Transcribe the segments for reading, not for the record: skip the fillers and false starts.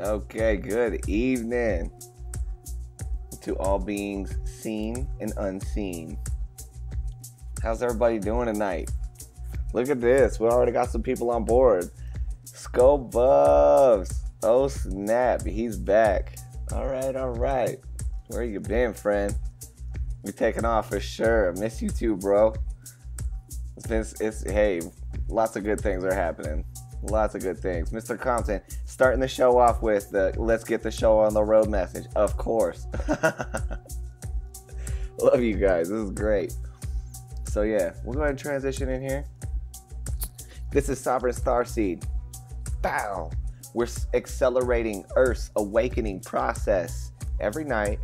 Okay, good evening to all beings seen and unseen. How's everybody doing tonight? Look at this. We already got some people on board. Skull Bubs. Oh, snap. He's back. All right. Where you been, friend? We taking off for sure. Miss you too, bro. Hey, lots of good things are happening. Lots of good things. Mr. Compton, starting the show off with the let's get the show on the road message. Of course. Love you guys. This is great. So yeah, we'll go ahead and transition in here. This is Sovereign Starseed. Bow. We're accelerating Earth's awakening process every night,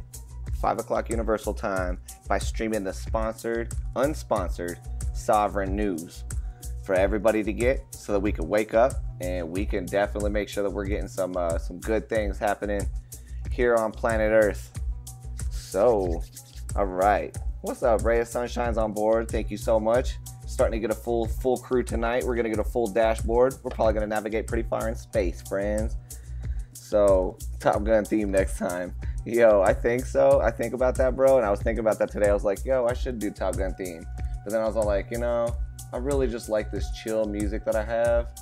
5 o'clock Universal Time, by streaming the sponsored, unsponsored Sovereign News for everybody to get, so that we can wake up and we can definitely make sure that we're getting some good things happening here on planet Earth. So, all right, what's up? Ray of Sunshine's on board. Thank you so much. Starting to get a full crew tonight. We're gonna get a full dashboard. We're probably gonna navigate pretty far in space, friends. So, Top Gun theme next time. Yo, I think so. I think about that, bro. And I was thinking about that today. I was like, yo, I should do Top Gun theme. But then I was all like, I really just like this chill music that I have,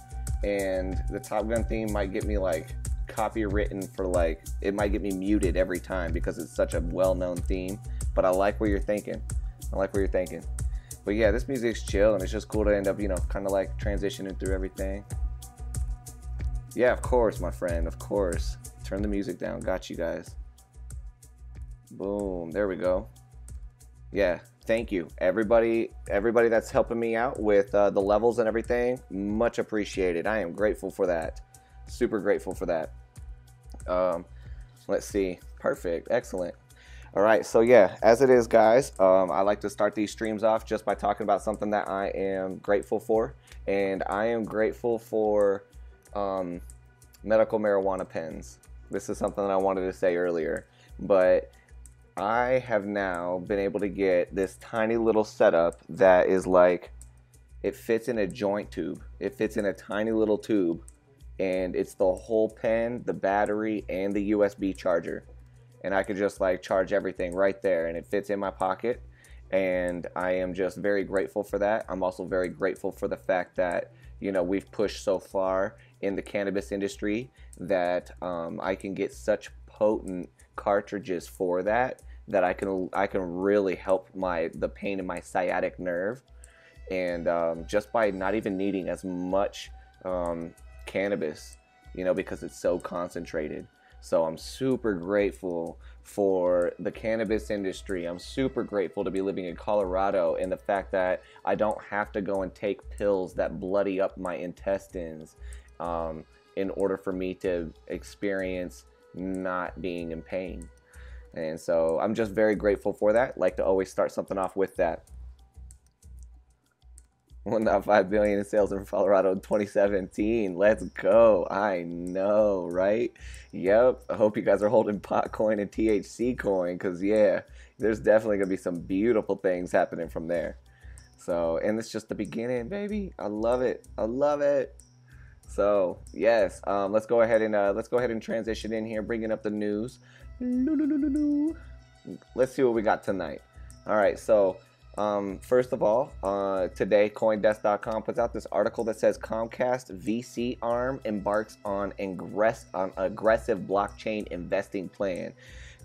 and the Top Gun theme might get me like copywritten for like, it might get me muted every time because it's such a well-known theme. But I like where you're thinking. But yeah, this music's chill, and it's just cool to end up, kind of like transitioning through everything. Yeah, of course, my friend, of course. Turn the music down. Got you guys. Boom. There we go. Yeah. Thank you, everybody that's helping me out with the levels and everything. Much appreciated. I am grateful for that. Super grateful for that. Let's see. Perfect. Excellent. All right. So yeah, as it is, guys, I like to start these streams off just by talking about something that I am grateful for, and I am grateful for medical marijuana pens. This is something that I wanted to say earlier, but I have now been able to get this tiny little setup that is like, it fits in a joint tube. It fits in a tiny little tube, and it's the whole pen, the battery, and the USB charger. And I could just like charge everything right there, and it fits in my pocket. And I am just very grateful for that. I'm also very grateful for the fact that, we've pushed so far in the cannabis industry that I can get such potent cartridges for that I can really help the pain in my sciatic nerve, and just by not even needing as much cannabis, because it's so concentrated. So I'm super grateful for the cannabis industry. I'm super grateful to be living in Colorado, and the fact that I don't have to go and take pills that bloody up my intestines in order for me to experience not being in pain. And so I'm just very grateful for that. Like to always start something off with that. 1.5 billion in sales in Colorado in 2017. Let's go. I know, right? Yep. I hope you guys are holding pot coin and THC coin, because yeah, there's definitely gonna be some beautiful things happening from there. So, and it's just the beginning, baby. I love it. So yes, let's go ahead and transition in here, bringing up the news. Let's see what we got tonight. All right, so first of all, today CoinDesk.com puts out this article that says Comcast VC arm embarks on aggressive blockchain investing plan.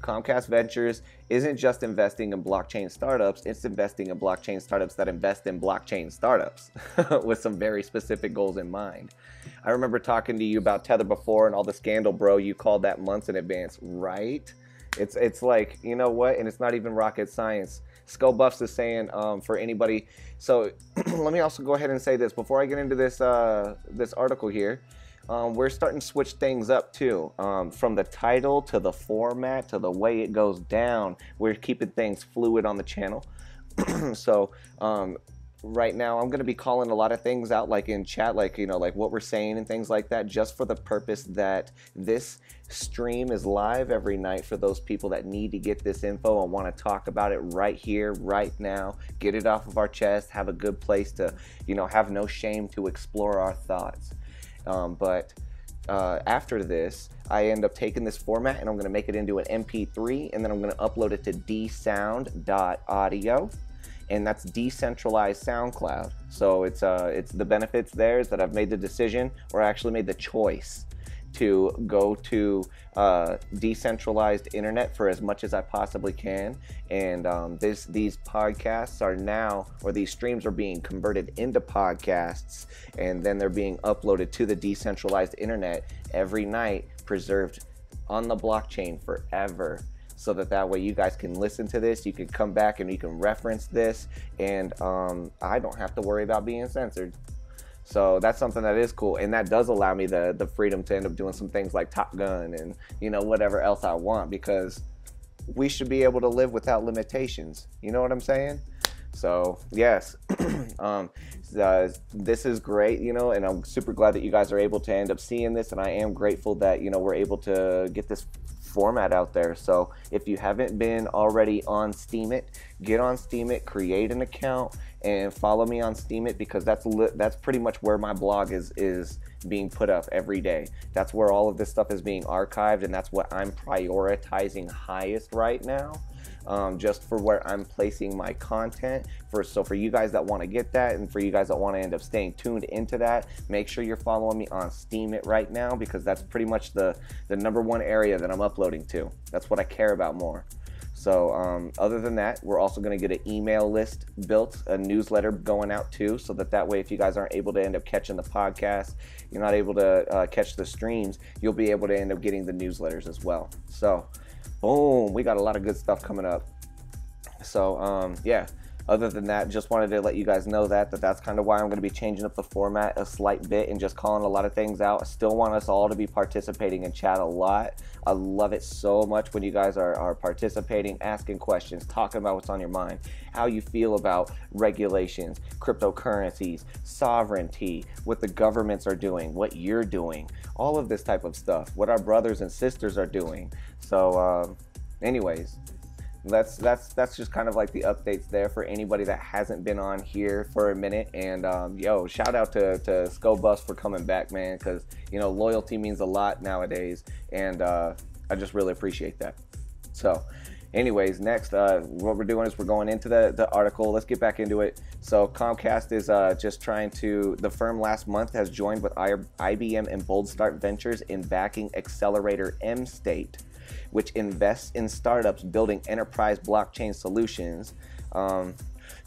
Comcast Ventures isn't just investing in blockchain startups, it's investing in blockchain startups that invest in blockchain startups with some very specific goals in mind. I remember talking to you about Tether before and all the scandal, bro. You called that months in advance, right? It's like, you know what? And it's not even rocket science. Skull Buffs is saying for anybody. So let me also go ahead and say this before I get into this this article here. We're starting to switch things up too, from the title to the format to the way it goes down. We're keeping things fluid on the channel. So right now I'm going to be calling a lot of things out, like in chat, like like what we're saying and things like that, just for the purpose that this stream is live every night for those people that need to get this info and want to talk about it right here, right now, get it off of our chest, have a good place to have no shame to explore our thoughts. But after this, I end up taking this format and I'm going to make it into an MP3, and then I'm going to upload it to dsound.audio, and that's decentralized SoundCloud. So it's the benefits there is that I've made the decision, or I actually made the choice, to go to decentralized internet for as much as I possibly can. And these podcasts are now, or these streams are being converted into podcasts, and then they're being uploaded to the decentralized internet every night, preserved on the blockchain forever. So that way you guys can listen to this, you can come back and you can reference this, and I don't have to worry about being censored. So that's something that is cool, and that does allow me the freedom to end up doing some things like Top Gun and, you know, whatever else I want, because we should be able to live without limitations. You know what I'm saying? So yes, this is great, you know, and I'm super glad that you guys are able to end up seeing this, and I am grateful that, you know, we're able to get this format out there. So if you haven't been already on Steemit, get on Steemit, create an account, and follow me on Steemit, because that's pretty much where my blog is being put up every day. That's where all of this stuff is being archived, and that's what I'm prioritizing highest right now, just for where I'm placing my content. So for you guys that want to get that, and for you guys that want to end up staying tuned into that, make sure you're following me on Steemit right now, because that's pretty much the #1 area that I'm uploading to. That's what I care about more. So other than that, we're also going to get an email list built, a newsletter going out too, so that way if you guys aren't able to end up catching the podcast, you're not able to catch the streams, you'll be able to end up getting the newsletters as well. So boom, we got a lot of good stuff coming up. So yeah, other than that, just wanted to let you guys know that's kind of why I'm going to be changing up the format a slight bit and just calling a lot of things out. I still want us all to be participating in chat a lot. I love it so much when you guys are participating, asking questions, talking about what's on your mind, how you feel about regulations, cryptocurrencies, sovereignty, what the governments are doing, what you're doing, all of this type of stuff, what our brothers and sisters are doing. So anyways, that's just kind of like the updates there for anybody that hasn't been on here for a minute. And yo, shout out to Scobus for coming back, man, because, you know, loyalty means a lot nowadays, and I just really appreciate that. So anyways, next what we're doing is we're going into the article. Let's get back into it. So Comcast is just trying to, the firm last month has joined with IBM and Bold Start Ventures in backing accelerator M-State, which invests in startups building enterprise blockchain solutions.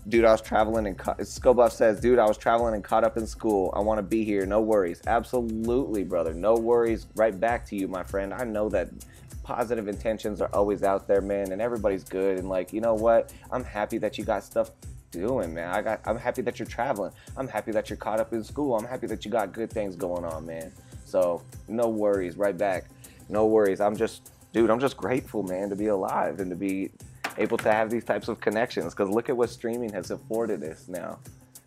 Dude, I was traveling and Scobuff says, dude, I was traveling and caught up in school. I want to be here. No worries. Absolutely, brother. No worries. Right back to you, my friend. I know that positive intentions are always out there, man, and everybody's good. And like, you know what? I'm happy that you got stuff doing, man. I'm happy that you're traveling. I'm happy that you're caught up in school. I'm happy that you got good things going on, man. So no worries. Right back. No worries. Dude, I'm just grateful, man, to be alive and to be able to have these types of connections, because look at what streaming has afforded us now.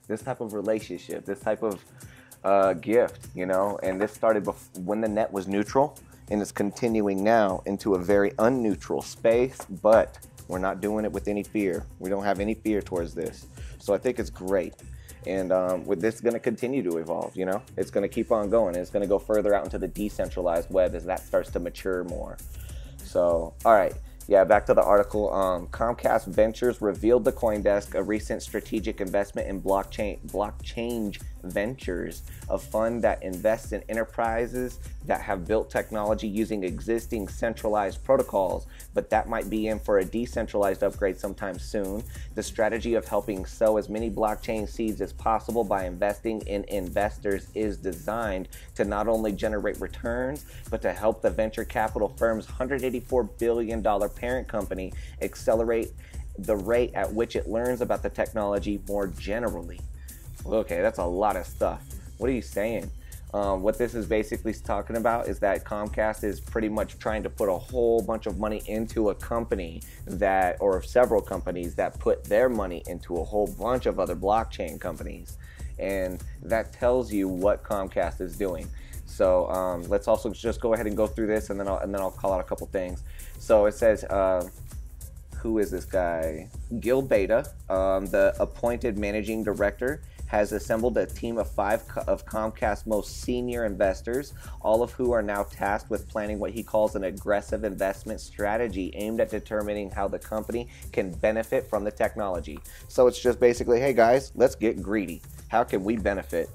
This type of relationship, this type of gift, you know, and this started when the net was neutral, and it's continuing now into a very unneutral space, but we're not doing it with any fear. We don't have any fear towards this. So I think it's great. And with this going to continue to evolve, you know, it's going to keep on going, and it's going to go further out into the decentralized web as that starts to mature more. So, all right. Yeah, back to the article. Comcast Ventures revealed to CoinDesk a recent strategic investment in blockchain Ventures, a fund that invests in enterprises that have built technology using existing centralized protocols, but that might be in for a decentralized upgrade sometime soon. The strategy of helping sow as many blockchain seeds as possible by investing in investors is designed to not only generate returns, but to help the venture capital firm's $184 billion parent company accelerate the rate at which it learns about the technology more generally. Okay, that's a lot of stuff. What are you saying? What this is basically talking about is that Comcast is pretty much trying to put a whole bunch of money into a company that, or several companies that put their money into a whole bunch of other blockchain companies. And that tells you what Comcast is doing. So let's also just go ahead and go through this, and then I'll call out a couple things. So it says, who is this guy? Gil Beta, the appointed managing director, has assembled a team of 5 of Comcast's most senior investors, all of who are now tasked with planning what he calls an aggressive investment strategy aimed at determining how the company can benefit from the technology. So it's just basically, hey guys, let's get greedy. How can we benefit?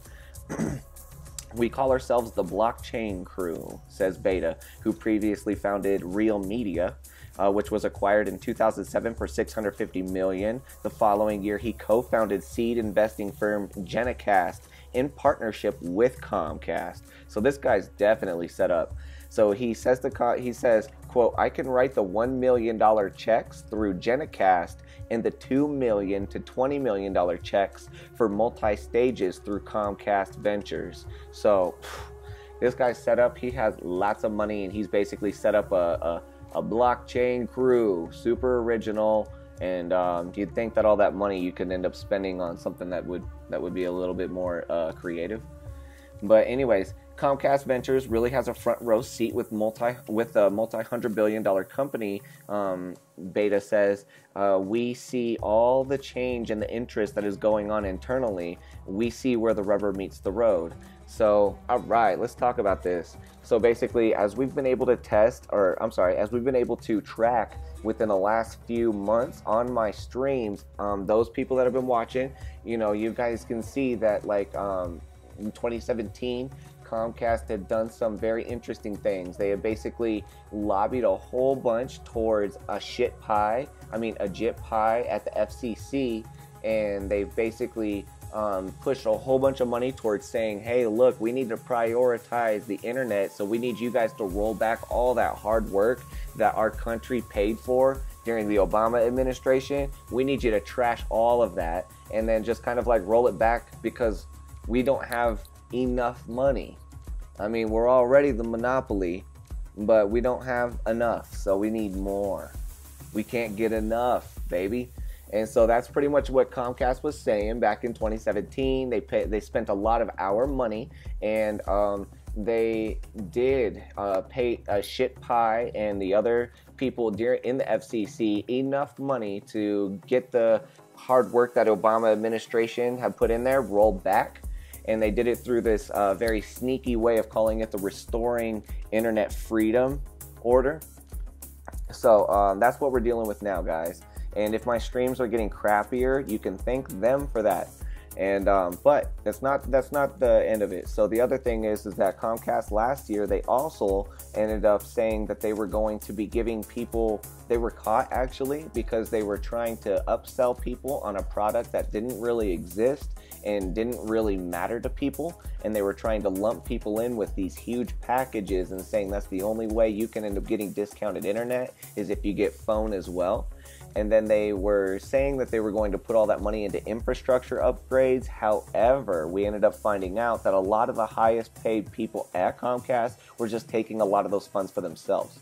We call ourselves the blockchain crew, says Beta, who previously founded Real Media, which was acquired in 2007 for $650 million. The following year, he co-founded seed investing firm Decentral in partnership with Comcast. So this guy's definitely set up. So he says, quote, I can write the $1 million checks through Decentral and the $2 million to $20 million checks for multi-stages through Comcast Ventures. So this guy's set up. He has lots of money, and he's basically set up a blockchain crew, super original. And you'd think that all that money you could end up spending on something that would be a little bit more creative. But anyways, Comcast Ventures really has a front row seat with a multi-$100 billion company. Beta says, we see all the change and the interest that is going on internally. We see where the rubber meets the road. So, all right, let's talk about this. So basically, as we've been able to as we've been able to track within the last few months on my streams, those people that have been watching, you guys can see that like in 2017, Comcast had done some very interesting things. They had basically lobbied a whole bunch towards a JIT pie at the FCC, and they've basically pushed a whole bunch of money towards saying, hey, look, we need to prioritize the internet, so we need you guys to roll back all that hard work that our country paid for during the Obama administration. We need you to trash all of that and then just kind of like roll it back because we don't have enough money. I mean, we're already the monopoly, but we don't have enough, so we need more. We can't get enough, baby. And so that's pretty much what Comcast was saying back in 2017. They spent a lot of our money, and they did pay JIT pie and the other people in the FCC enough money to get the hard work that Obama administration had put in there rolled back. And they did it through this very sneaky way of calling it the Restoring Internet Freedom Order. So that's what we're dealing with now, guys. And if my streams are getting crappier, you can thank them for that. And but that's not the end of it. So the other thing is that Comcast last year, they also ended up saying that they were going to be giving people, they were caught actually because they were trying to upsell people on a product that didn't really exist and didn't really matter to people, and they were trying to lump people in with these huge packages and saying that's the only way you can end up getting discounted internet is if you get phone as well. And then they were saying that they were going to put all that money into infrastructure upgrades. However, we ended up finding out that a lot of the highest paid people at Comcast were just taking a lot of those funds for themselves.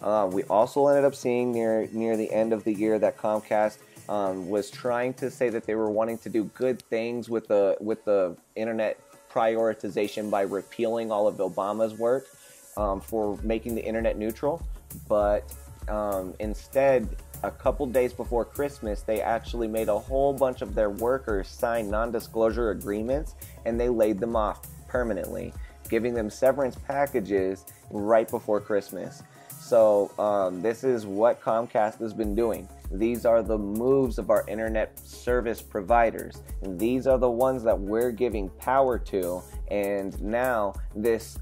We also ended up seeing near the end of the year that Comcast was trying to say that they were wanting to do good things with the internet prioritization by repealing all of Obama's work for making the internet neutral. But instead, a couple days before Christmas, they actually made a whole bunch of their workers sign non-disclosure agreements, and they laid them off permanently, giving them severance packages right before Christmas. So this is what Comcast has been doing. These are the moves of our internet service providers. And these are the ones that we're giving power to. And now this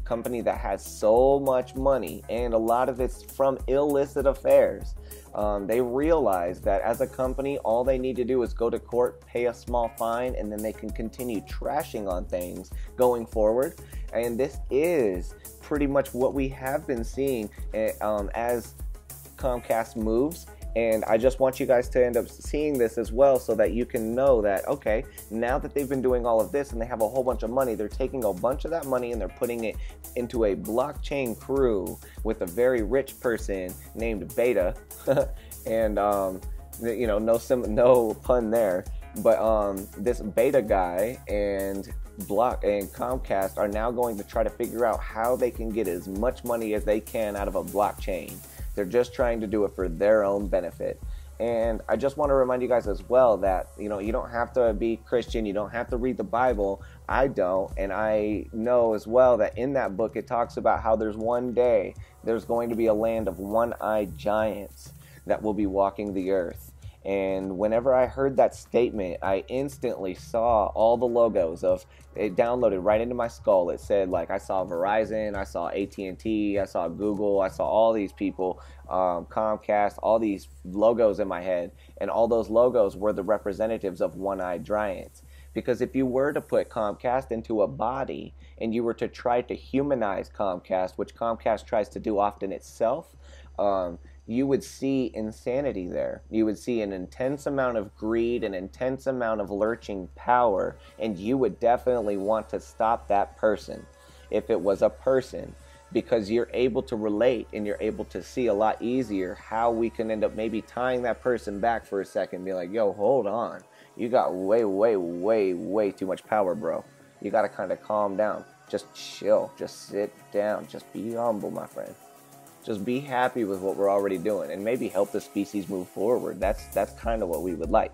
company that has so much money, and a lot of it's from illicit affairs, they realize that as a company, all they need to do is go to court, pay a small fine, and then they can continue trashing on things going forward. And this is pretty much what we have been seeing as Comcast moves. And I just want you guys to end up seeing this as well so that you can know that, okay, now that they've been doing all of this and they have a whole bunch of money, they're taking a bunch of that money and they're putting it into a blockchain crew with a very rich person named Beta. And, you know, no pun there. But this Beta guy and Comcast are now going to try to figure out how they can get as much money as they can out of a blockchain. They're just trying to do it for their own benefit. And I just want to remind you guys as well that, you know, you don't have to be Christian. You don't have to read the Bible. I don't. And I know as well that in that book, it talks about how there's one day there's going to be a land of one-eyed giants that will be walking the earth. And whenever I heard that statement, I instantly saw all the logos of it downloaded right into my skull. It said, like, I saw Verizon, I saw AT&T, I saw Google, I saw all these people, Comcast, all these logos in my head. And all those logos were the representatives of one-eyed giants. Because if you were to put Comcast into a body and you were to try to humanize Comcast, which Comcast tries to do often itself, you would see insanity there. You would see an intense amount of greed, an intense amount of lurching power, and you would definitely want to stop that person if it was a person, because you're able to relate and you're able to see a lot easier how we can end up maybe tying that person back for a second and be like, yo, hold on. You got way too much power, bro. You got to kind of calm down. Just chill. Just sit down. Just be humble, my friend. Just be happy with what we're already doing and maybe help the species move forward. That's kind of what we would like.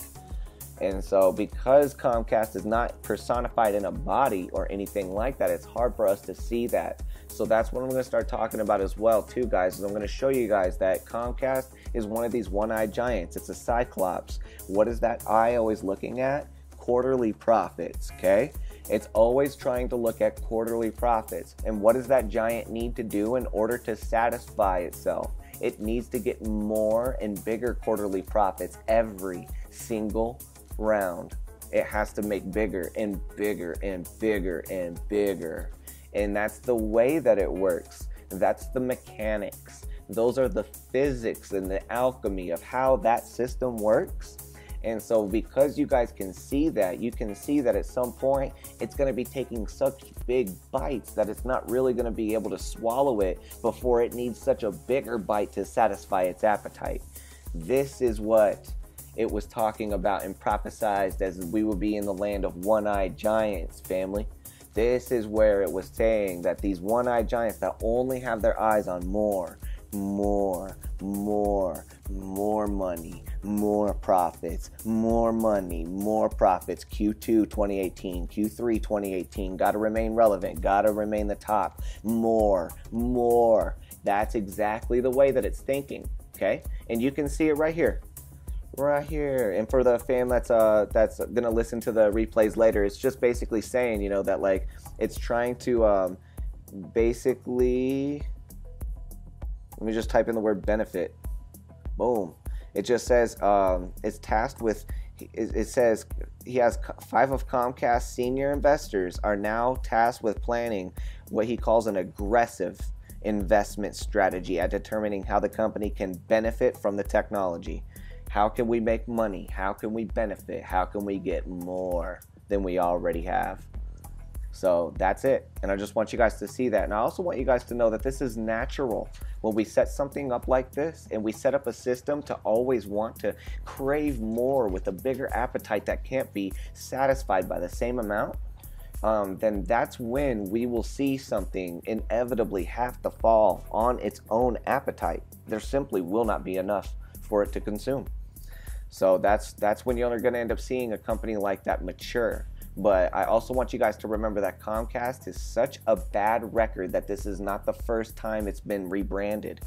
And so because Comcast is not personified in a body or anything like that, it's hard for us to see that. So that's what I'm going to start talking about as well too, guys. Is I'm going to show you guys that Comcast is one of these one-eyed giants. It's a cyclops. What is that eye always looking at? Quarterly profits, okay? It's always trying to look at quarterly profits. And what does that giant need to do in order to satisfy itself? It needs to get more and bigger quarterly profits every single round. It has to make bigger and bigger and bigger and bigger. And that's the way that it works. That's the mechanics. Those are the physics and the alchemy of how that system works. And so because you guys can see that, you can see that at some point it's going to be taking such big bites that it's not really going to be able to swallow it before it needs such a bigger bite to satisfy its appetite. This is what it was talking about and prophesized as we would be in the land of one-eyed giants, family. This is where it was saying that these one-eyed giants that only have their eyes on more money, more profits, more money, more profits. Q2 2018, Q3 2018, gotta remain relevant, gotta remain the top, more. That's exactly the way that it's thinking, okay? And you can see it right here. And for the fam that's gonna listen to the replays later, it's just basically saying, you know, that like it's trying to basically, let me just type in the word benefit. Boom. It just says it's tasked with, it says he has 5 of Comcast senior investors are now tasked with planning what he calls an aggressive investment strategy at determining how the company can benefit from the technology. How can we make money? How can we benefit? How can we get more than we already have? So that's it. And I just want you guys to see that. And I also want you guys to know that this is natural. When we set something up like this and we set up a system to always want to crave more with a bigger appetite that can't be satisfied by the same amount, then that's when we will see something inevitably have to fall on its own appetite. There simply will not be enough for it to consume. So that's when you're going to end up seeing a company like that mature. But I also want you guys to remember that Comcast is such a bad record that this is not the first time it's been rebranded.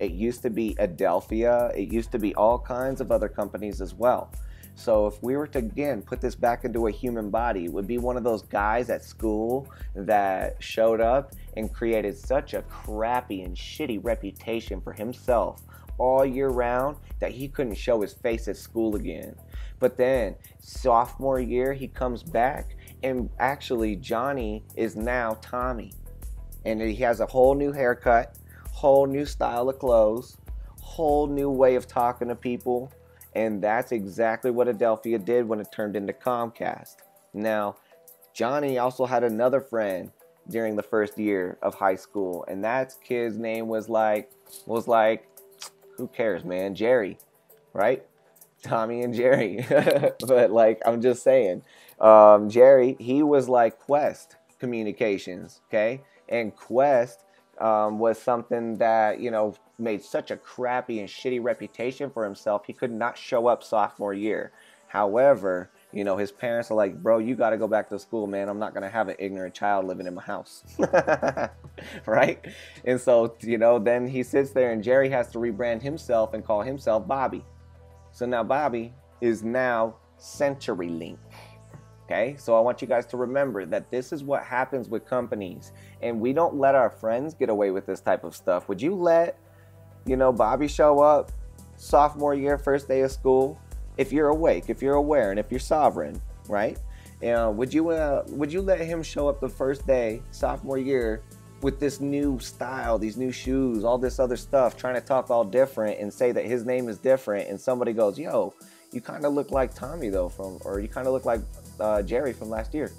It used to be Adelphia. It used to be all kinds of other companies as well. So if we were to, again, put this back into a human body, it would be one of those guys at school that showed up and created such a crappy and shitty reputation for himself all year round that he couldn't show his face at school again. But then sophomore year, he comes back and actually Johnny is now Tommy. And he has a whole new haircut, whole new style of clothes, whole new way of talking to people. And that's exactly what Adelphia did when it turned into Comcast. Now, Johnny also had another friend during the first year of high school. And that kid's name was like, who cares, man? Jerry, right? Tommy and Jerry. But like, I'm just saying, Jerry, he was like Quest Communications, okay? And Quest was something that, you know, made such a crappy and shitty reputation for himself, he could not show up sophomore year. However, you know, his parents are like, bro, you got to go back to school, man. I'm not going to have an ignorant child living in my house. Right? And so, you know, then he sits there and Jerry has to rebrand himself and call himself Bobby. So now Bobby is now CenturyLink. Okay, so I want you guys to remember that this is what happens with companies, and we don't let our friends get away with this type of stuff. Would you let, you know, Bobby show up sophomore year, first day of school, if you're awake, if you're aware, and if you're sovereign, right? Would you let him show up the first day, sophomore year, with this new style, these new shoes, all this other stuff, trying to talk all different and say that his name is different, and somebody goes, yo, you kind of look like Tommy though, or you kind of look like Jerry from last year.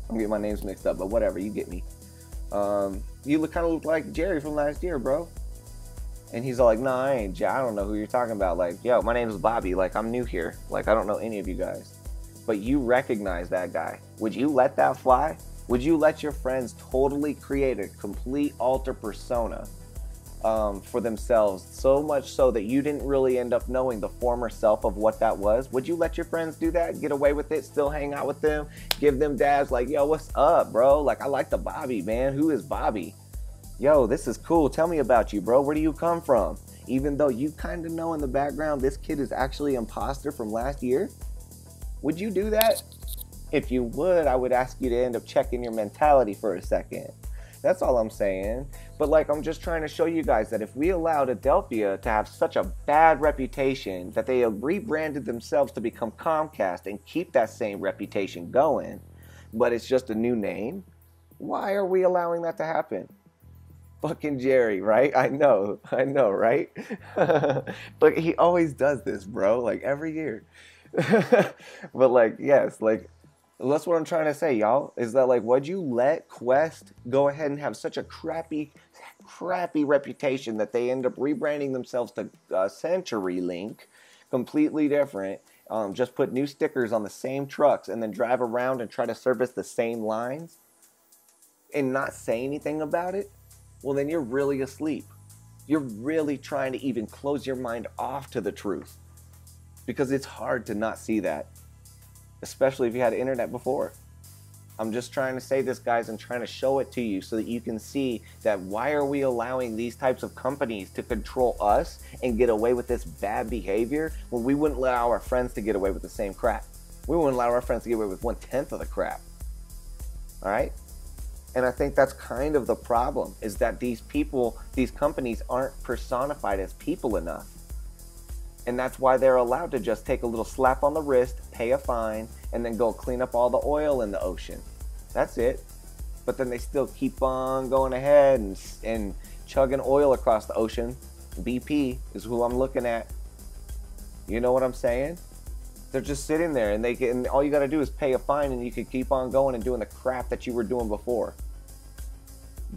I'm getting my names mixed up, but whatever, you get me. You kind of look like Jerry from last year, bro. And he's all like, no, I ain't. I don't know who you're talking about. Like, yo, my name's Bobby. Like, I'm new here. Like, I don't know any of you guys. But you recognize that guy. Would you let that fly? Would you let your friends totally create a complete alter persona for themselves, so much so that you didn't really end up knowing the former self of what that was? Would you let your friends do that? Get away with it? Still hang out with them? Give them dabs like, yo, what's up, bro? Like, I like the Bobby, man. Who is Bobby? Yo, this is cool. Tell me about you, bro. Where do you come from? Even though you kind of know in the background this kid is actually an imposter from last year? Would you do that? If you would, I would ask you to end up checking your mentality for a second. That's all I'm saying. But like, I'm just trying to show you guys that if we allowed Adelphia to have such a bad reputation that they have rebranded themselves to become Comcast and keep that same reputation going, but it's just a new name, why are we allowing that to happen? Fucking Jerry, right? I know, right? But he always does this, bro, like every year. But like, yes, like, that's what I'm trying to say, y'all, is that like, would you let Quest go ahead and have such a crappy reputation that they end up rebranding themselves to CenturyLink, completely different, just put new stickers on the same trucks and then drive around and try to service the same lines and not say anything about it? Well, then you're really asleep. You're really trying to even close your mind off to the truth, because it's hard to not see that, especially if you had internet before. I'm just trying to say this, guys, and trying to show it to you so that you can see that why are we allowing these types of companies to control us and get away with this bad behavior when we wouldn't allow our friends to get away with the same crap. We wouldn't allow our friends to get away with 1/10 of the crap. All right? And I think that's kind of the problem, is that these people, these companies aren't personified as people enough. And that's why they're allowed to just take a little slap on the wrist, pay a fine, and then go clean up all the oil in the ocean. That's it. But then they still keep on going ahead and chugging oil across the ocean. BP is who I'm looking at. You know what I'm saying? They're just sitting there, and all you got to do is pay a fine, and you can keep on going and doing the crap that you were doing before.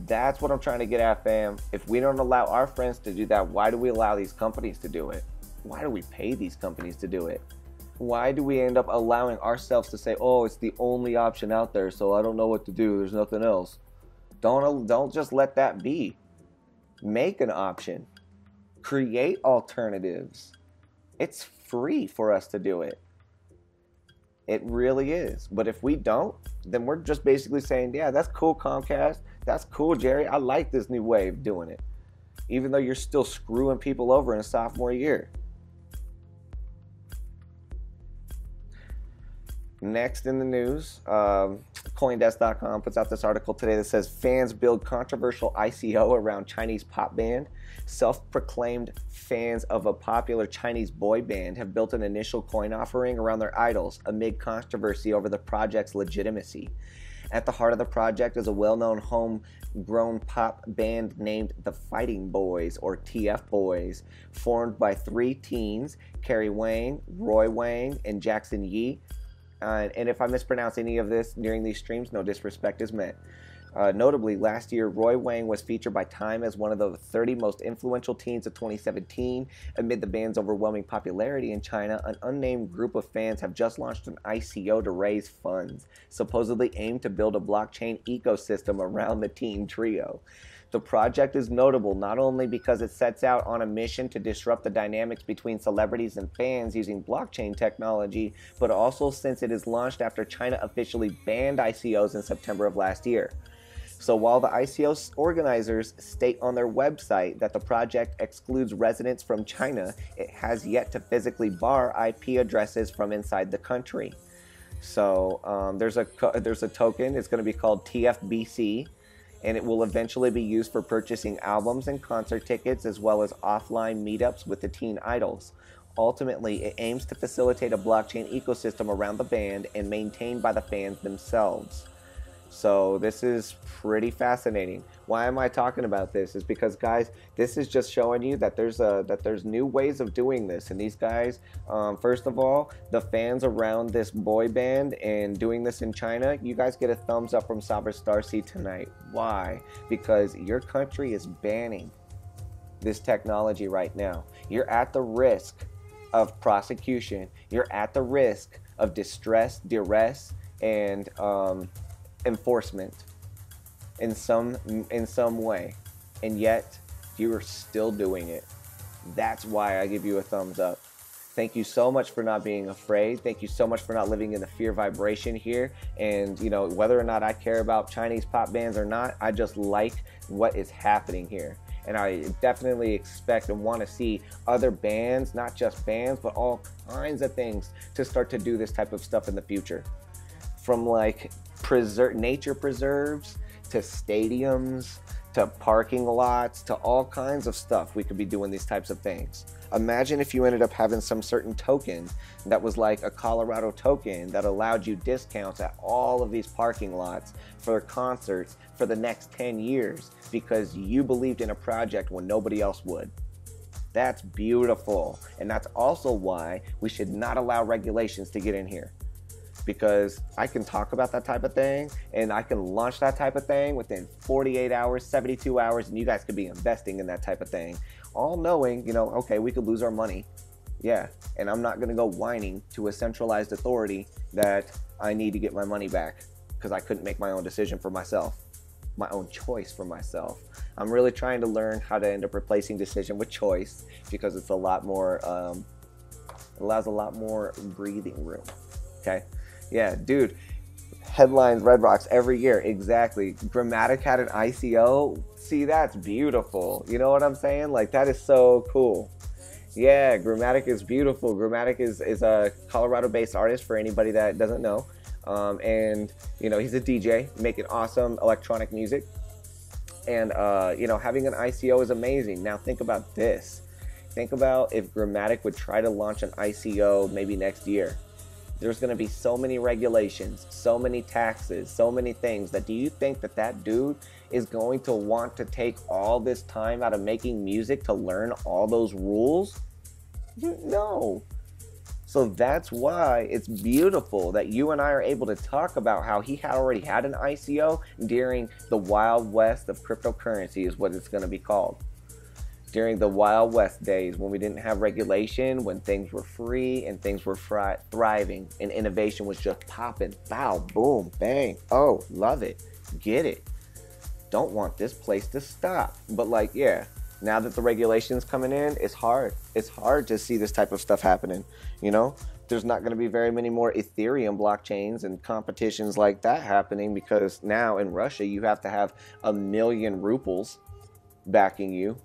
That's what I'm trying to get at, fam. If we don't allow our friends to do that, why do we allow these companies to do it? Why do we pay these companies to do it? Why do we end up allowing ourselves to say, oh, it's the only option out there, so I don't know what to do, there's nothing else? Don't just let that be. Make an option. Create alternatives. It's free for us to do it. It really is. But if we don't, then we're just basically saying, yeah, that's cool, Comcast. That's cool, Jerry. I like this new way of doing it. Even though you're still screwing people over in a sophomore year. Next in the news, Coindesk.com puts out this article today that says fans build controversial ICO around Chinese pop band. Self-proclaimed fans of a popular Chinese boy band have built an initial coin offering around their idols amid controversy over the project's legitimacy. At the heart of the project is a well-known homegrown pop band named the Fighting Boys, or TF Boys, formed by 3 teens, Carrie Wang, Roy Wang, and Jackson Yi. And if I mispronounce any of this during these streams, no disrespect is meant. Notably, last year, Roy Wang was featured by Time as one of the 30 most influential teens of 2017. Amid the band's overwhelming popularity in China, an unnamed group of fans have just launched an ICO to raise funds, supposedly aimed to build a blockchain ecosystem around the teen trio. The project is notable not only because it sets out on a mission to disrupt the dynamics between celebrities and fans using blockchain technology, but also since it is launched after China officially banned ICOs in September of last year. So while the ICO organizers state on their website that the project excludes residents from China, it has yet to physically bar IP addresses from inside the country. So there's a token. It's going to be called TFBC, and it will eventually be used for purchasing albums and concert tickets, as well as offline meetups with the teen idols. Ultimately, it aims to facilitate a blockchain ecosystem around the band and maintained by the fans themselves. So this is pretty fascinating. Why am I talking about this? Is because, guys, this is just showing you that there's new ways of doing this. And these guys, first of all, the fans around this boy band and doing this in China, you guys get a thumbs up from Sovereign Starseed tonight. Why? Because your country is banning this technology right now. You're at the risk of prosecution. You're at the risk of distress, duress, and enforcement in some way, and yet you're still doing it. That's why I give you a thumbs up. Thank you so much for not being afraid. Thank you so much for not living in the fear vibration here. And you know, whether or not I care about Chinese pop bands or not, I just like what is happening here. And I definitely expect and want to see other bands, not just bands, but all kinds of things to start to do this type of stuff in the future. From like nature preserves to stadiums to parking lots to all kinds of stuff, we could be doing these types of things. Imagine if you ended up having some certain token that was like a Colorado token that allowed you discounts at all of these parking lots for concerts for the next 10 years because you believed in a project when nobody else would. That's beautiful. And that's also why we should not allow regulations to get in here. Because I can talk about that type of thing and I can launch that type of thing within 48 hours, 72 hours, and you guys could be investing in that type of thing. All knowing, you know, okay, we could lose our money. Yeah, and I'm not going to go whining to a centralized authority that I need to get my money back because I couldn't make my own decision for myself, my own choice for myself. I'm really trying to learn how to end up replacing decision with choice because it's a lot more, allows a lot more breathing room, okay? Yeah, dude, headlines, Red Rocks every year, exactly. Grammatic had an ICO. See, that's beautiful. You know what I'm saying? Like, that is so cool. Yeah, Grammatic is beautiful. Grammatic is a Colorado-based artist for anybody that doesn't know. And, you know, he's a DJ making awesome electronic music. And, you know, having an ICO is amazing. Now, think about this. Think about if Grammatic would try to launch an ICO maybe next year. There's going to be so many regulations, so many taxes, so many things that do you think that that dude is going to want to take all this time out of making music to learn all those rules? No. So that's why it's beautiful that you and I are able to talk about how he had already had an ICO during the Wild West of cryptocurrency is what it's going to be called. During the Wild West days when we didn't have regulation, when things were free and things were thriving and innovation was just popping. Bow, boom, bang. Oh, love it. Get it. Don't want this place to stop. But like, yeah, now that the regulation's coming in, it's hard. It's hard to see this type of stuff happening. You know, there's not going to be very many more Ethereum blockchains and competitions like that happening because now in Russia, you have to have 1 million rubles backing you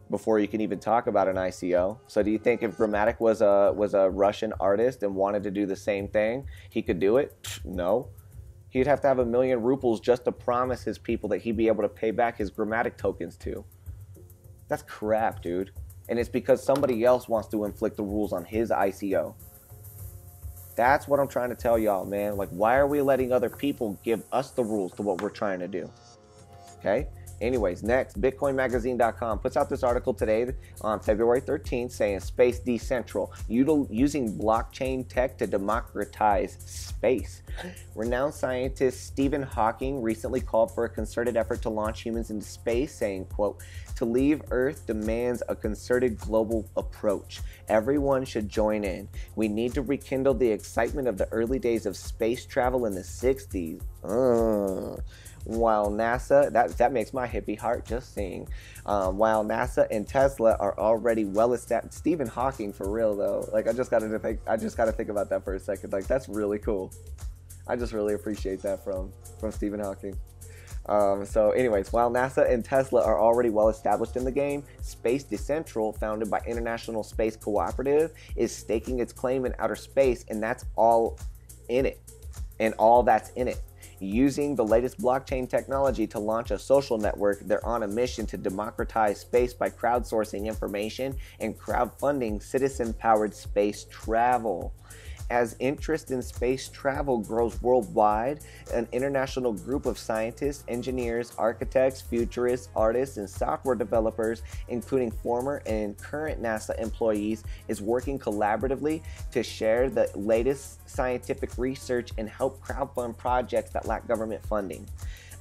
before you can even talk about an ICO. So do you think if Grammatic was a Russian artist and wanted to do the same thing, he could do it? No. He'd have to have 1 million rubles just to promise his people that he'd be able to pay back his Grammatic tokens to. That's crap, dude. And it's because somebody else wants to inflict the rules on his ICO. That's what I'm trying to tell y'all, man. Like, why are we letting other people give us the rules to what we're trying to do? Okay? Anyways, next, BitcoinMagazine.com puts out this article today on February 13th saying Space Decentral, using blockchain tech to democratize space. Renowned scientist Stephen Hawking recently called for a concerted effort to launch humans into space, saying, quote, "To leave Earth demands a concerted global approach. Everyone should join in. We need to rekindle the excitement of the early days of space travel in the 60s. While NASA, that makes my hippie heart just sing. While NASA and Tesla are already well established. Stephen Hawking, for real though. Like I just got to think about that for a second. Like that's really cool. I just really appreciate that from Stephen Hawking. So anyways, while NASA and Tesla are already well established in the game, Space Decentral, founded by International Space Cooperative, is staking its claim in outer space, and that's all in it. And all that's in it. Using the latest blockchain technology to launch a social network, they're on a mission to democratize space by crowdsourcing information and crowdfunding citizen-powered space travel. As interest in space travel grows worldwide, an international group of scientists, engineers, architects, futurists, artists, and software developers, including former and current NASA employees, is working collaboratively to share the latest scientific research and help crowdfund projects that lack government funding.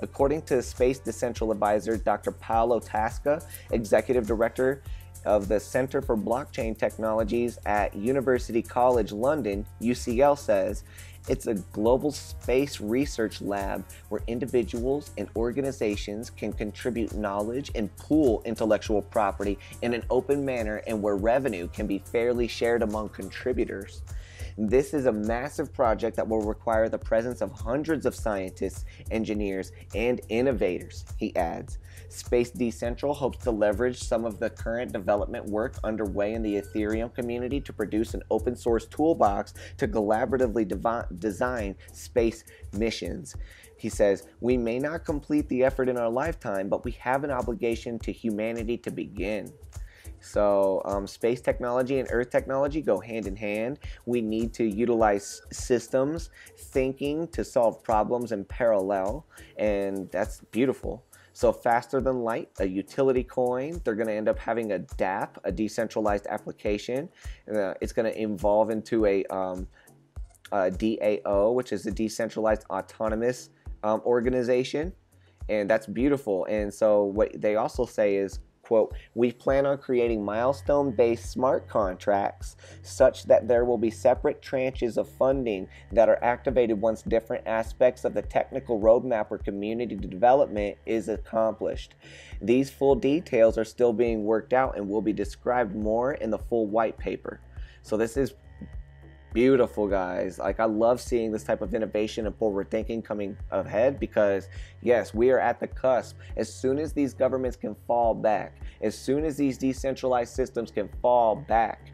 According to Space Decentral advisor Dr. Paolo Tasca, executive director of the Center for Blockchain Technologies at University College London, UCL, says, it's a global space research lab where individuals and organizations can contribute knowledge and pool intellectual property in an open manner and where revenue can be fairly shared among contributors. This is a massive project that will require the presence of hundreds of scientists, engineers, and innovators, he adds. Space Decentral hopes to leverage some of the current development work underway in the Ethereum community to produce an open source toolbox to collaboratively design space missions. He says, we may not complete the effort in our lifetime, but we have an obligation to humanity to begin. So space technology and Earth technology go hand in hand. We need to utilize systems thinking to solve problems in parallel, and that's beautiful. So faster than light, a utility coin. They're going to end up having a DApp, a decentralized application. It's going to evolve into a DAO, which is a decentralized autonomous organization, and that's beautiful. And so what they also say is, quote, we plan on creating milestone-based smart contracts such that there will be separate tranches of funding that are activated once different aspects of the technical roadmap or community development is accomplished. These full details are still being worked out and will be described more in the full white paper. So this is beautiful, guys. Like, I love seeing this type of innovation and forward thinking coming ahead because, yes, we are at the cusp. As soon as these governments can fall back, as soon as these decentralized systems can fall back,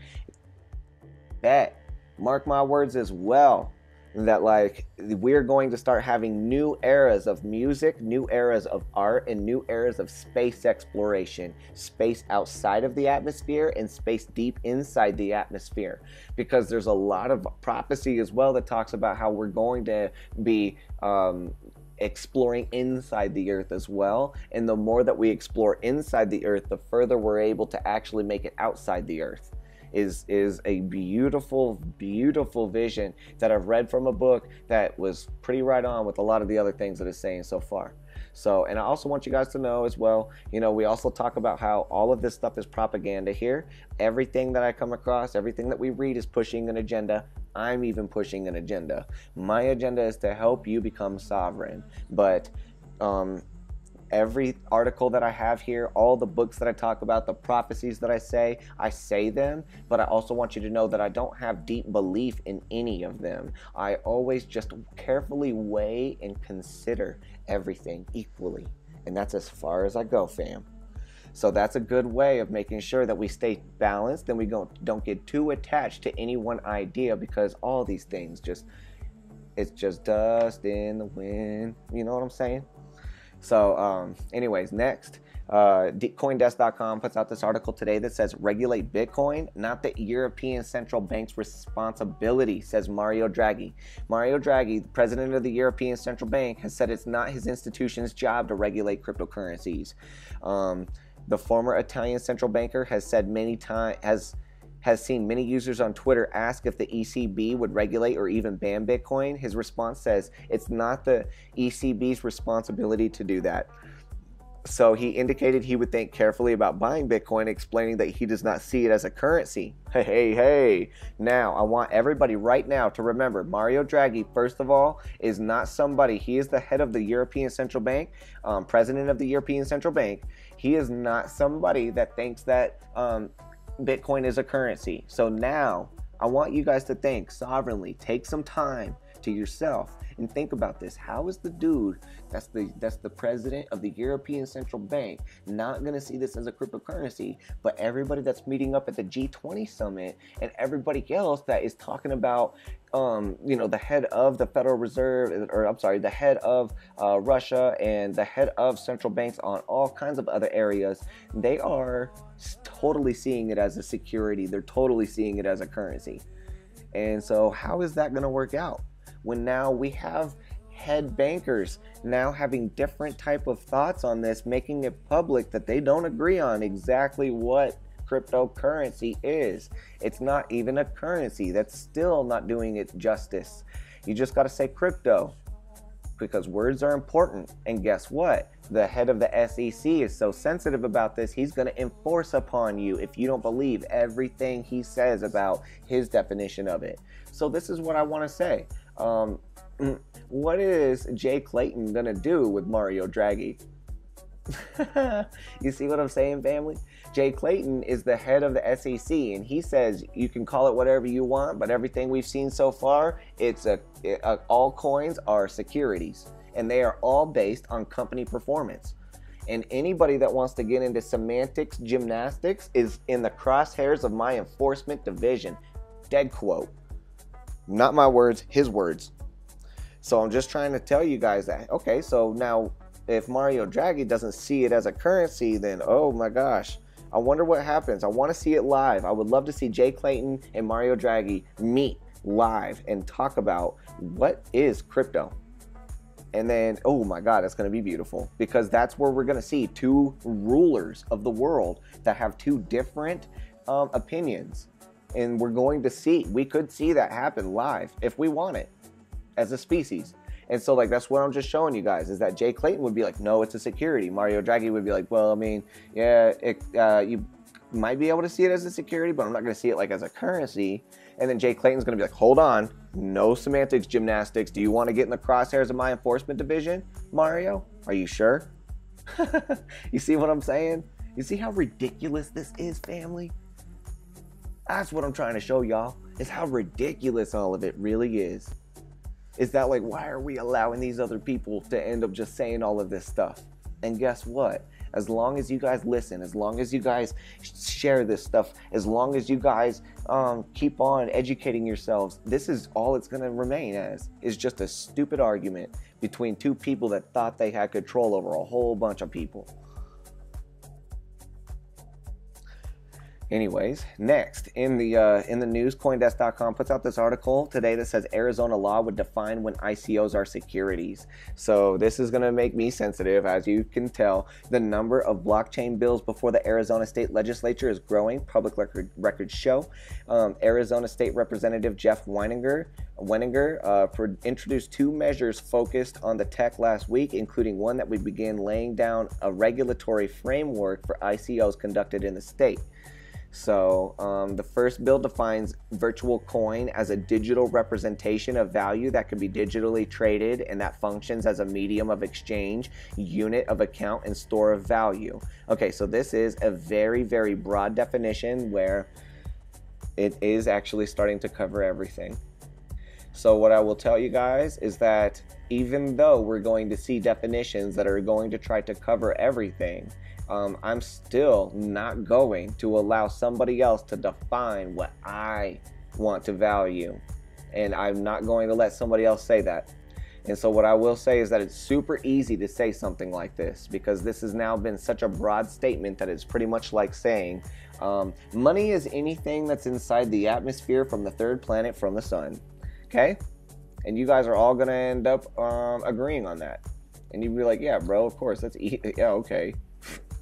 mark my words as well, that like we're going to start having new eras of music, new eras of art, and new eras of space exploration, space outside of the atmosphere and space deep inside the atmosphere, because there's a lot of prophecy as well that talks about how we're going to be exploring inside the earth as well, and the more that we explore inside the earth, the further we're able to actually make it outside the earth. Is a beautiful, beautiful vision that I've read from a book that was pretty right on with a lot of the other things that it's saying so far. So, and I also want you guys to know as well, you know, we also talk about how all of this stuff is propaganda here. Everything that I come across, everything that we read is pushing an agenda. I'm even pushing an agenda. My agenda is to help you become sovereign. But every article that I have here, all the books that I talk about, the prophecies that I say them, but I also want you to know that I don't have deep belief in any of them. I always just carefully weigh and consider everything equally. And that's as far as I go, fam. So that's a good way of making sure that we stay balanced and we don't get too attached to any one idea, because all these things it's just dust in the wind. You know what I'm saying? So anyways, next, Coindesk.com puts out this article today that says, regulate Bitcoin, not the European Central Bank's responsibility, says Mario Draghi. Mario Draghi, the president of the European Central Bank, has said it's not his institution's job to regulate cryptocurrencies. The former Italian central banker has said has seen many users on Twitter ask if the ECB would regulate or even ban Bitcoin. His response says it's not the ECB's responsibility to do that. So he indicated he would think carefully about buying Bitcoin, explaining that he does not see it as a currency. Hey. Now, I want everybody right now to remember, Mario Draghi, first of all, is not somebody. He is the head of the European Central Bank, president of the European Central Bank. He is not somebody that thinks that Bitcoin is a currency. So now, I want you guys to think sovereignly. Take some time to yourself and think about this. How is the dude that's the president of the European Central Bank not going to see this as a cryptocurrency, but everybody that's meeting up at the G20 summit and everybody else that is talking about the head of the Federal Reserve, or I'm sorry, the head of Russia and the head of central banks on all kinds of other areas, they are totally seeing it as a security. They're totally seeing it as a currency. And so how is that going to work out when now we have head bankers now having different type of thoughts on this, making it public that they don't agree on exactly what cryptocurrency is? It's not even a currency. That's still not doing it justice. You just got to say crypto, because words are important. And guess what? The head of the SEC is so sensitive about this, he's going to enforce upon you if you don't believe everything he says about his definition of it. So this is what I want to say. What is Jay Clayton going to do with Mario Draghi? You see what I'm saying, family? Jay Clayton is the head of the SEC, and he says you can call it whatever you want, but everything we've seen so far, all coins are securities, and they are all based on company performance. And anybody that wants to get into semantics gymnastics is in the crosshairs of my enforcement division. Dead quote. Not my words, his words. So I'm just trying to tell you guys that, okay, so now if Mario Draghi doesn't see it as a currency, then oh my gosh, I wonder what happens. I want to see it live. I would love to see Jay Clayton and Mario Draghi meet live and talk about what is crypto. And then, oh my God, that's going to be beautiful, because that's where we're going to see two rulers of the world that have two different opinions. And we could see that happen live if we want it as a species. And so that's what I'm just showing you guys, is that Jay Clayton would be like, no, it's a security. Mario Draghi would be like, well, I mean, yeah, you might be able to see it as a security, but I'm not going to see it as a currency. And then Jay Clayton's going to be like, hold on, no semantics gymnastics. Do you want to get in the crosshairs of my enforcement division, Mario? Are you sure? You see what I'm saying? You see how ridiculous this is, family? That's what I'm trying to show y'all, is how ridiculous all of it really is. Is that why are we allowing these other people to end up just saying all of this stuff? And guess what? As long as you guys listen, as long as you guys share this stuff, as long as you guys keep on educating yourselves, this is all it's going to remain as, is just a stupid argument between two people that thought they had control over a whole bunch of people. Anyways, next in the news, CoinDesk.com puts out this article today that says Arizona law would define when ICOs are securities. So this is going to make me sensitive. As you can tell, the number of blockchain bills before the Arizona state legislature is growing. Public records show. Arizona State Representative Jeff Weininger introduced two measures focused on the tech last week, including one that would begin laying down a regulatory framework for ICOs conducted in the state. So the first bill defines virtual coin as a digital representation of value that can be digitally traded and that functions as a medium of exchange, unit of account, and store of value. Okay, so this is a very, very broad definition where it is actually starting to cover everything. So what I will tell you guys is that even though we're going to see definitions that are going to try to cover everything, I'm still not going to allow somebody else to define what I want to value. And I'm not going to let somebody else say that. And so what I will say is that it's super easy to say something like this, because this has now been such a broad statement that it's pretty much like saying money is anything that's inside the atmosphere from the third planet from the sun. Okay? And you guys are all going to end up agreeing on that. And you'd be like, yeah, bro, of course. Yeah, okay.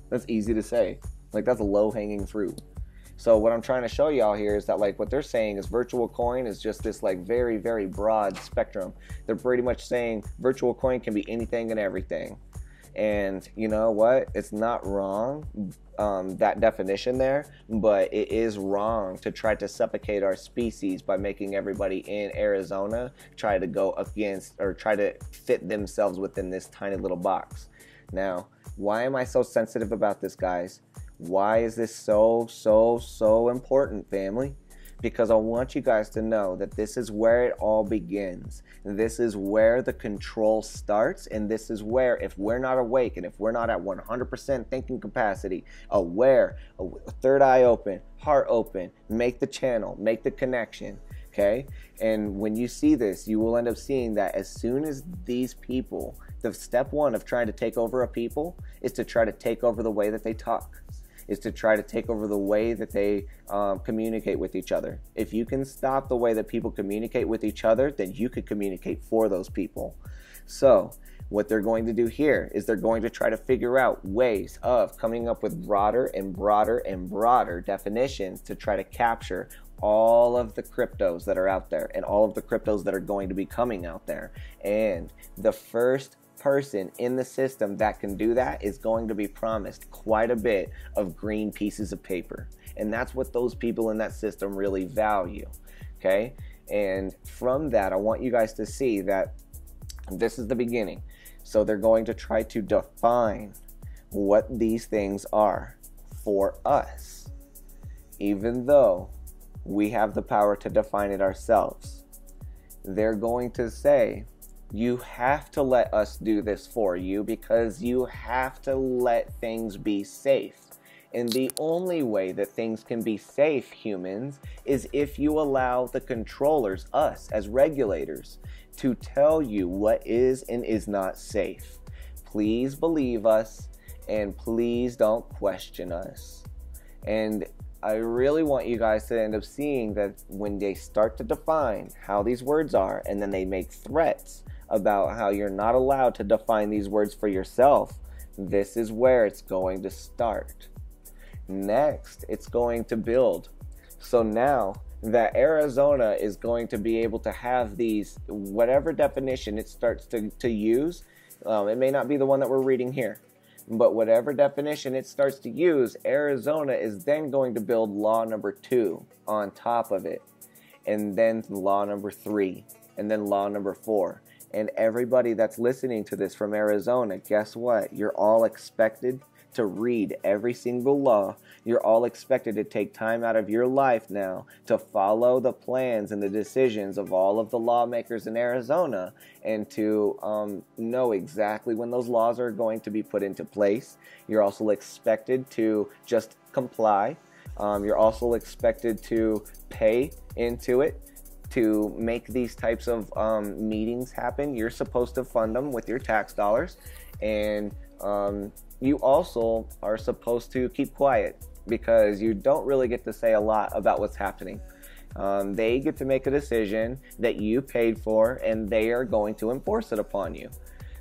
That's easy to say. That's a low-hanging fruit. So what I'm trying to show y'all here is that what they're saying is virtual coin is just this very, very broad spectrum. They're pretty much saying virtual coin can be anything and everything. And you know what? It's not wrong, that definition there, but it is wrong to try to suffocate our species by making everybody in Arizona try to go against or try to fit themselves within this tiny little box. Now, why am I so sensitive about this, guys? Why is this so important, family? Because I want you guys to know that this is where it all begins. This is where the control starts, and this is where, if we're not awake and if we're not at 100% thinking capacity, aware, third eye open, heart open, make the channel, make the connection, okay? And when you see this, you will end up seeing that as soon as these people, the step one of trying to take over a people is to try to take over the way that they talk, is to try to take over the way that they communicate with each other. If you can stop the way that people communicate with each other, then you could communicate for those people. So what they're going to do here is they're going to try to figure out ways of coming up with broader and broader and broader definitions to try to capture all of the cryptos that are out there and all of the cryptos that are going to be coming out there. And the first person in the system that can do that is going to be promised quite a bit of green pieces of paper. And that's what those people in that system really value, okay? And from that, I want you guys to see that this is the beginning. So they're going to try to define what these things are for us, even though we have the power to define it ourselves. They're going to say, you have to let us do this for you because you have to let things be safe. And the only way that things can be safe, humans, is if you allow the controllers, us as regulators, to tell you what is and is not safe. Please believe us and please don't question us. And I really want you guys to end up seeing that when they start to define how these words are and then they make threats about how you're not allowed to define these words for yourself, this is where it's going to start. Next, it's going to build. So now that Arizona is going to be able to have these, whatever definition it starts to use, it may not be the one that we're reading here, but whatever definition it starts to use, Arizona is then going to build law number 2 on top of it, and then law number 3, and then law number 4. And everybody that's listening to this from Arizona, guess what? You're all expected to read every single law. You're all expected to take time out of your life now to follow the plans and the decisions of all of the lawmakers in Arizona and to know exactly when those laws are going to be put into place. You're also expected to just comply. You're also expected to pay into it to make these types of meetings happen. You're supposed to fund them with your tax dollars, and you also are supposed to keep quiet because you don't really get to say a lot about what's happening. They get to make a decision that you paid for, and they are going to enforce it upon you.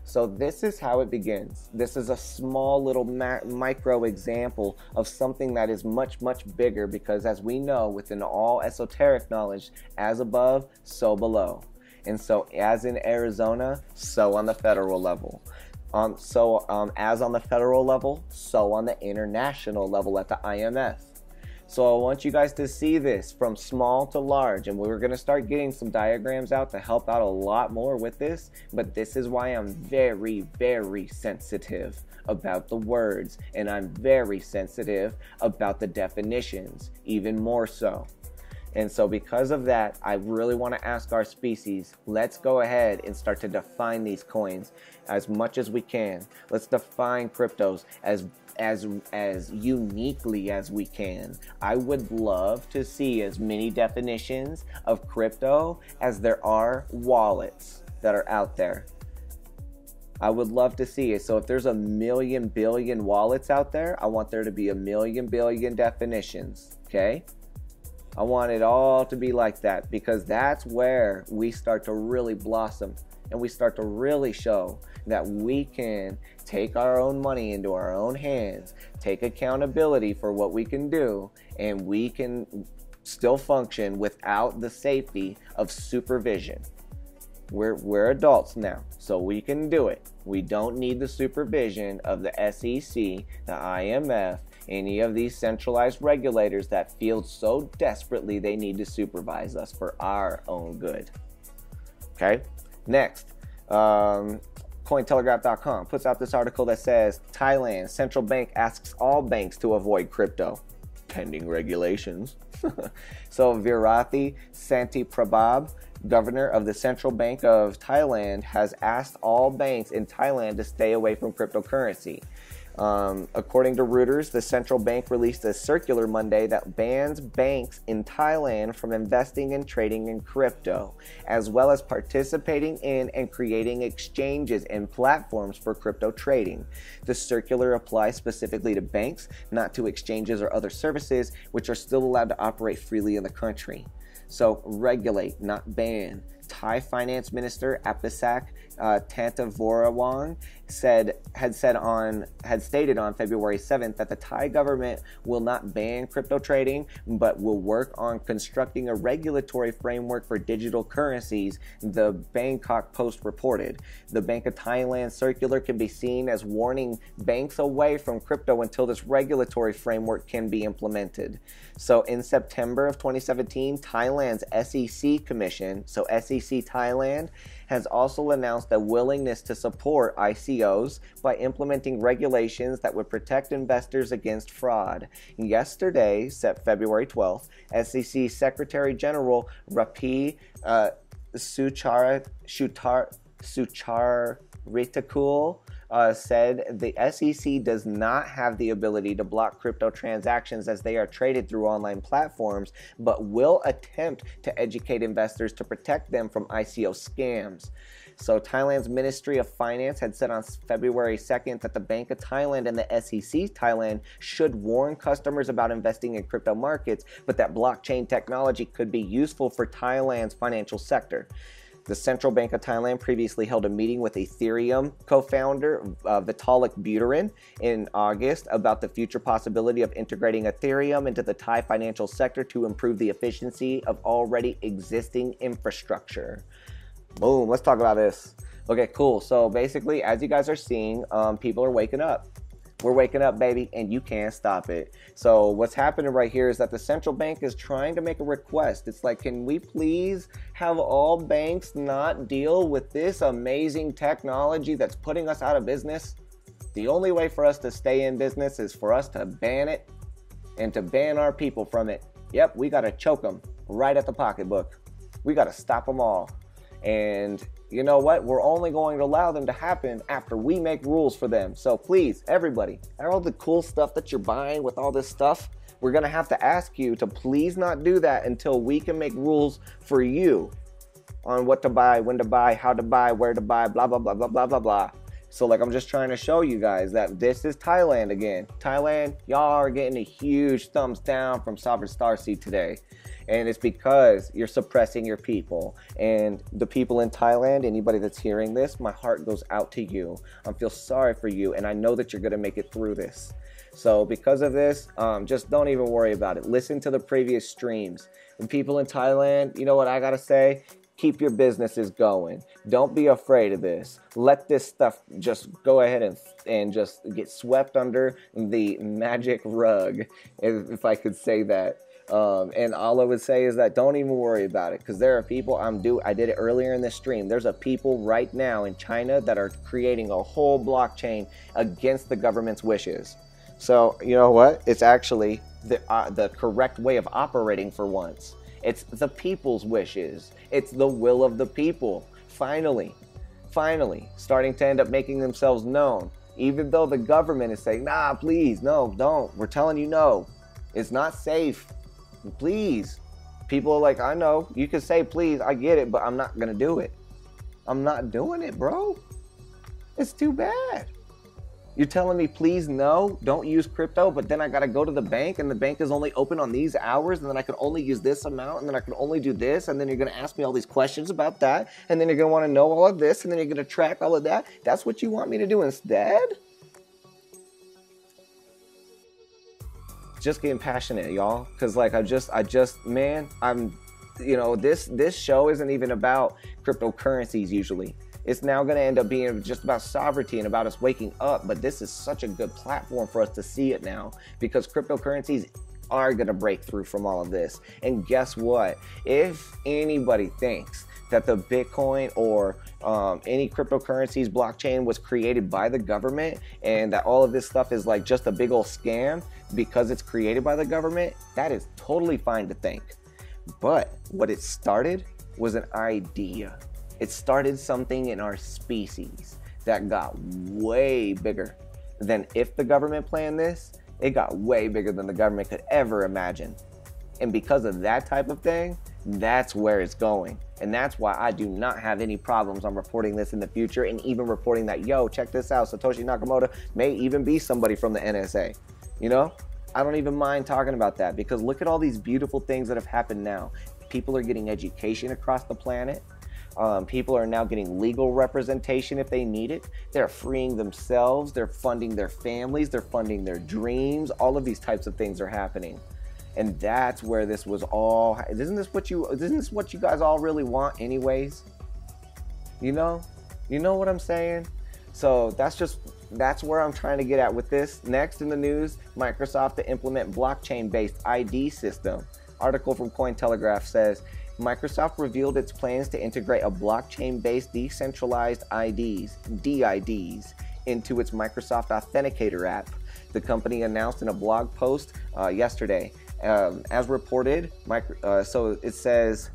So this is how it begins. This is a small little micro example of something that is much bigger, because as we know, within all esoteric knowledge, as above, so below. And so as in Arizona, so on the federal level. As on the federal level, so on the international level at the IMF. So I want you guys to see this from small to large, and we're going to start getting some diagrams out to help out a lot more with this, but this is why I'm very sensitive about the words, and I'm very sensitive about the definitions, even more so. And so because of that, I really want to ask our species, let's go ahead and start to define these coins as much as we can. Let's define cryptos as uniquely as we can. I would love to see as many definitions of crypto as there are wallets that are out there. I would love to see it. So if there's 1,000,000 billion wallets out there, I want there to be 1,000,000 billion definitions, okay? I want it all to be like that, because that's where we start to really blossom and we start to really show that we can take our own money into our own hands, take accountability for what we can do, and we can still function without the safety of supervision. We're adults now, so we can do it. We don't need the supervision of the SEC, the IMF, any of these centralized regulators that feel so desperately they need to supervise us for our own good. Okay, next, Cointelegraph.com puts out this article that says Thailand central bank asks all banks to avoid crypto, pending regulations. So Virathi Santiprabab, governor of the Central Bank of Thailand, has asked all banks in Thailand to stay away from cryptocurrency. According to Reuters, the central bank released a circular Monday that bans banks in Thailand from investing and trading in crypto, as well as participating in and creating exchanges and platforms for crypto trading. The circular applies specifically to banks, not to exchanges or other services, which are still allowed to operate freely in the country. So regulate, not ban. Thai Finance Minister Apisak Tantavorawong had stated on February 7th that the Thai government will not ban crypto trading, but will work on constructing a regulatory framework for digital currencies, the Bangkok Post reported. The Bank of Thailand circular can be seen as warning banks away from crypto until this regulatory framework can be implemented. So in September of 2017, Thailand's SEC Commission, so SEC Thailand, has also announced a willingness to support ICOs by implementing regulations that would protect investors against fraud. Yesterday, February 12th, SEC Secretary General Rapi Sucharitakul said the SEC does not have the ability to block crypto transactions as they are traded through online platforms, but will attempt to educate investors to protect them from ICO scams. So Thailand's Ministry of Finance had said on February 2nd that the Bank of Thailand and the SEC Thailand should warn customers about investing in crypto markets, but that blockchain technology could be useful for Thailand's financial sector. The Central Bank of Thailand previously held a meeting with Ethereum co-founder Vitalik Buterin in August about the future possibility of integrating Ethereum into the Thai financial sector to improve the efficiency of already existing infrastructure. Boom, let's talk about this. Okay, cool. So basically, as you guys are seeing, people are waking up. We're waking up, baby, and you can't stop it. So what's happening right here is that the central bank is trying to make a request. It's like, can we please have all banks not deal with this amazing technology that's putting us out of business? The only way for us to stay in business is for us to ban it and to ban our people from it. Yep, we got to choke them right at the pocketbook. We got to stop them all. And you know what? We're only going to allow them to happen after we make rules for them. So please, everybody, all the cool stuff that you're buying with all this stuff, we're going to have to ask you to please not do that until we can make rules for you on what to buy, when to buy, how to buy, where to buy, blah, blah, blah, blah, blah, blah, blah. So like, I'm just trying to show you guys that this is Thailand again. Thailand, y'all are getting a huge thumbs down from Sovereign Starseed today. And it's because you're suppressing your people. And the people in Thailand, anybody that's hearing this, my heart goes out to you. I feel sorry for you, and I know that you're gonna make it through this. So because of this, just don't even worry about it. Listen to the previous streams. And people in Thailand, you know what I gotta say? Keep your businesses going. Don't be afraid of this. Let this stuff just go ahead and just get swept under the magic rug, if I could say that. And all I would say is that don't even worry about it, because there are people, I did it earlier in this stream, there's a people right now in China that are creating a whole blockchain against the government's wishes. So you know what? It's actually the correct way of operating for once. It's the people's wishes. It's the will of the people. Finally starting to end up making themselves known. Even though the government is saying, nah, please, no, don't. We're telling you no. It's not safe. Please. People are like, I know, you can say please, I get it, but I'm not gonna do it. I'm not doing it, bro. It's too bad. You're telling me please no, don't use crypto, but then I gotta go to the bank and the bank is only open on these hours, and then I can only use this amount, and then I can only do this, and then you're gonna ask me all these questions about that, and then you're gonna wanna know all of this, and then you're gonna track all of that. That's what you want me to do instead? Just getting passionate, y'all, because like I just man, you know, this show isn't even about cryptocurrencies usually. It's now going to end up being just about sovereignty and about us waking up. But this is such a good platform for us to see it now, because cryptocurrencies are going to break through from all of this. And guess what? If anybody thinks that the Bitcoin or any cryptocurrencies blockchain was created by the government and that all of this stuff is like just a big old scam because it's created by the government, that is totally fine to think. But what it started was an idea. It started something in our species that got way bigger than if the government planned this. It got way bigger than the government could ever imagine. And because of that type of thing, that's where it's going. And that's why I do not have any problems on reporting this in the future, and even reporting that, yo, check this out, Satoshi Nakamoto may even be somebody from the NSA. You know, I don't even mind talking about that, because look at all these beautiful things that have happened now. People are getting education across the planet. People are now getting legal representation if they need it. They're freeing themselves. They're funding their families. They're funding their dreams. All of these types of things are happening. And that's where this was all. Isn't this what you guys all really want anyways? You know what I'm saying? So that's where I'm trying to get at with this. Next in the news, Microsoft to implement blockchain-based ID system. Article from Cointelegraph says, Microsoft revealed its plans to integrate a blockchain-based decentralized IDs, DIDs, into its Microsoft Authenticator app. The company announced in a blog post yesterday. As reported, so it says,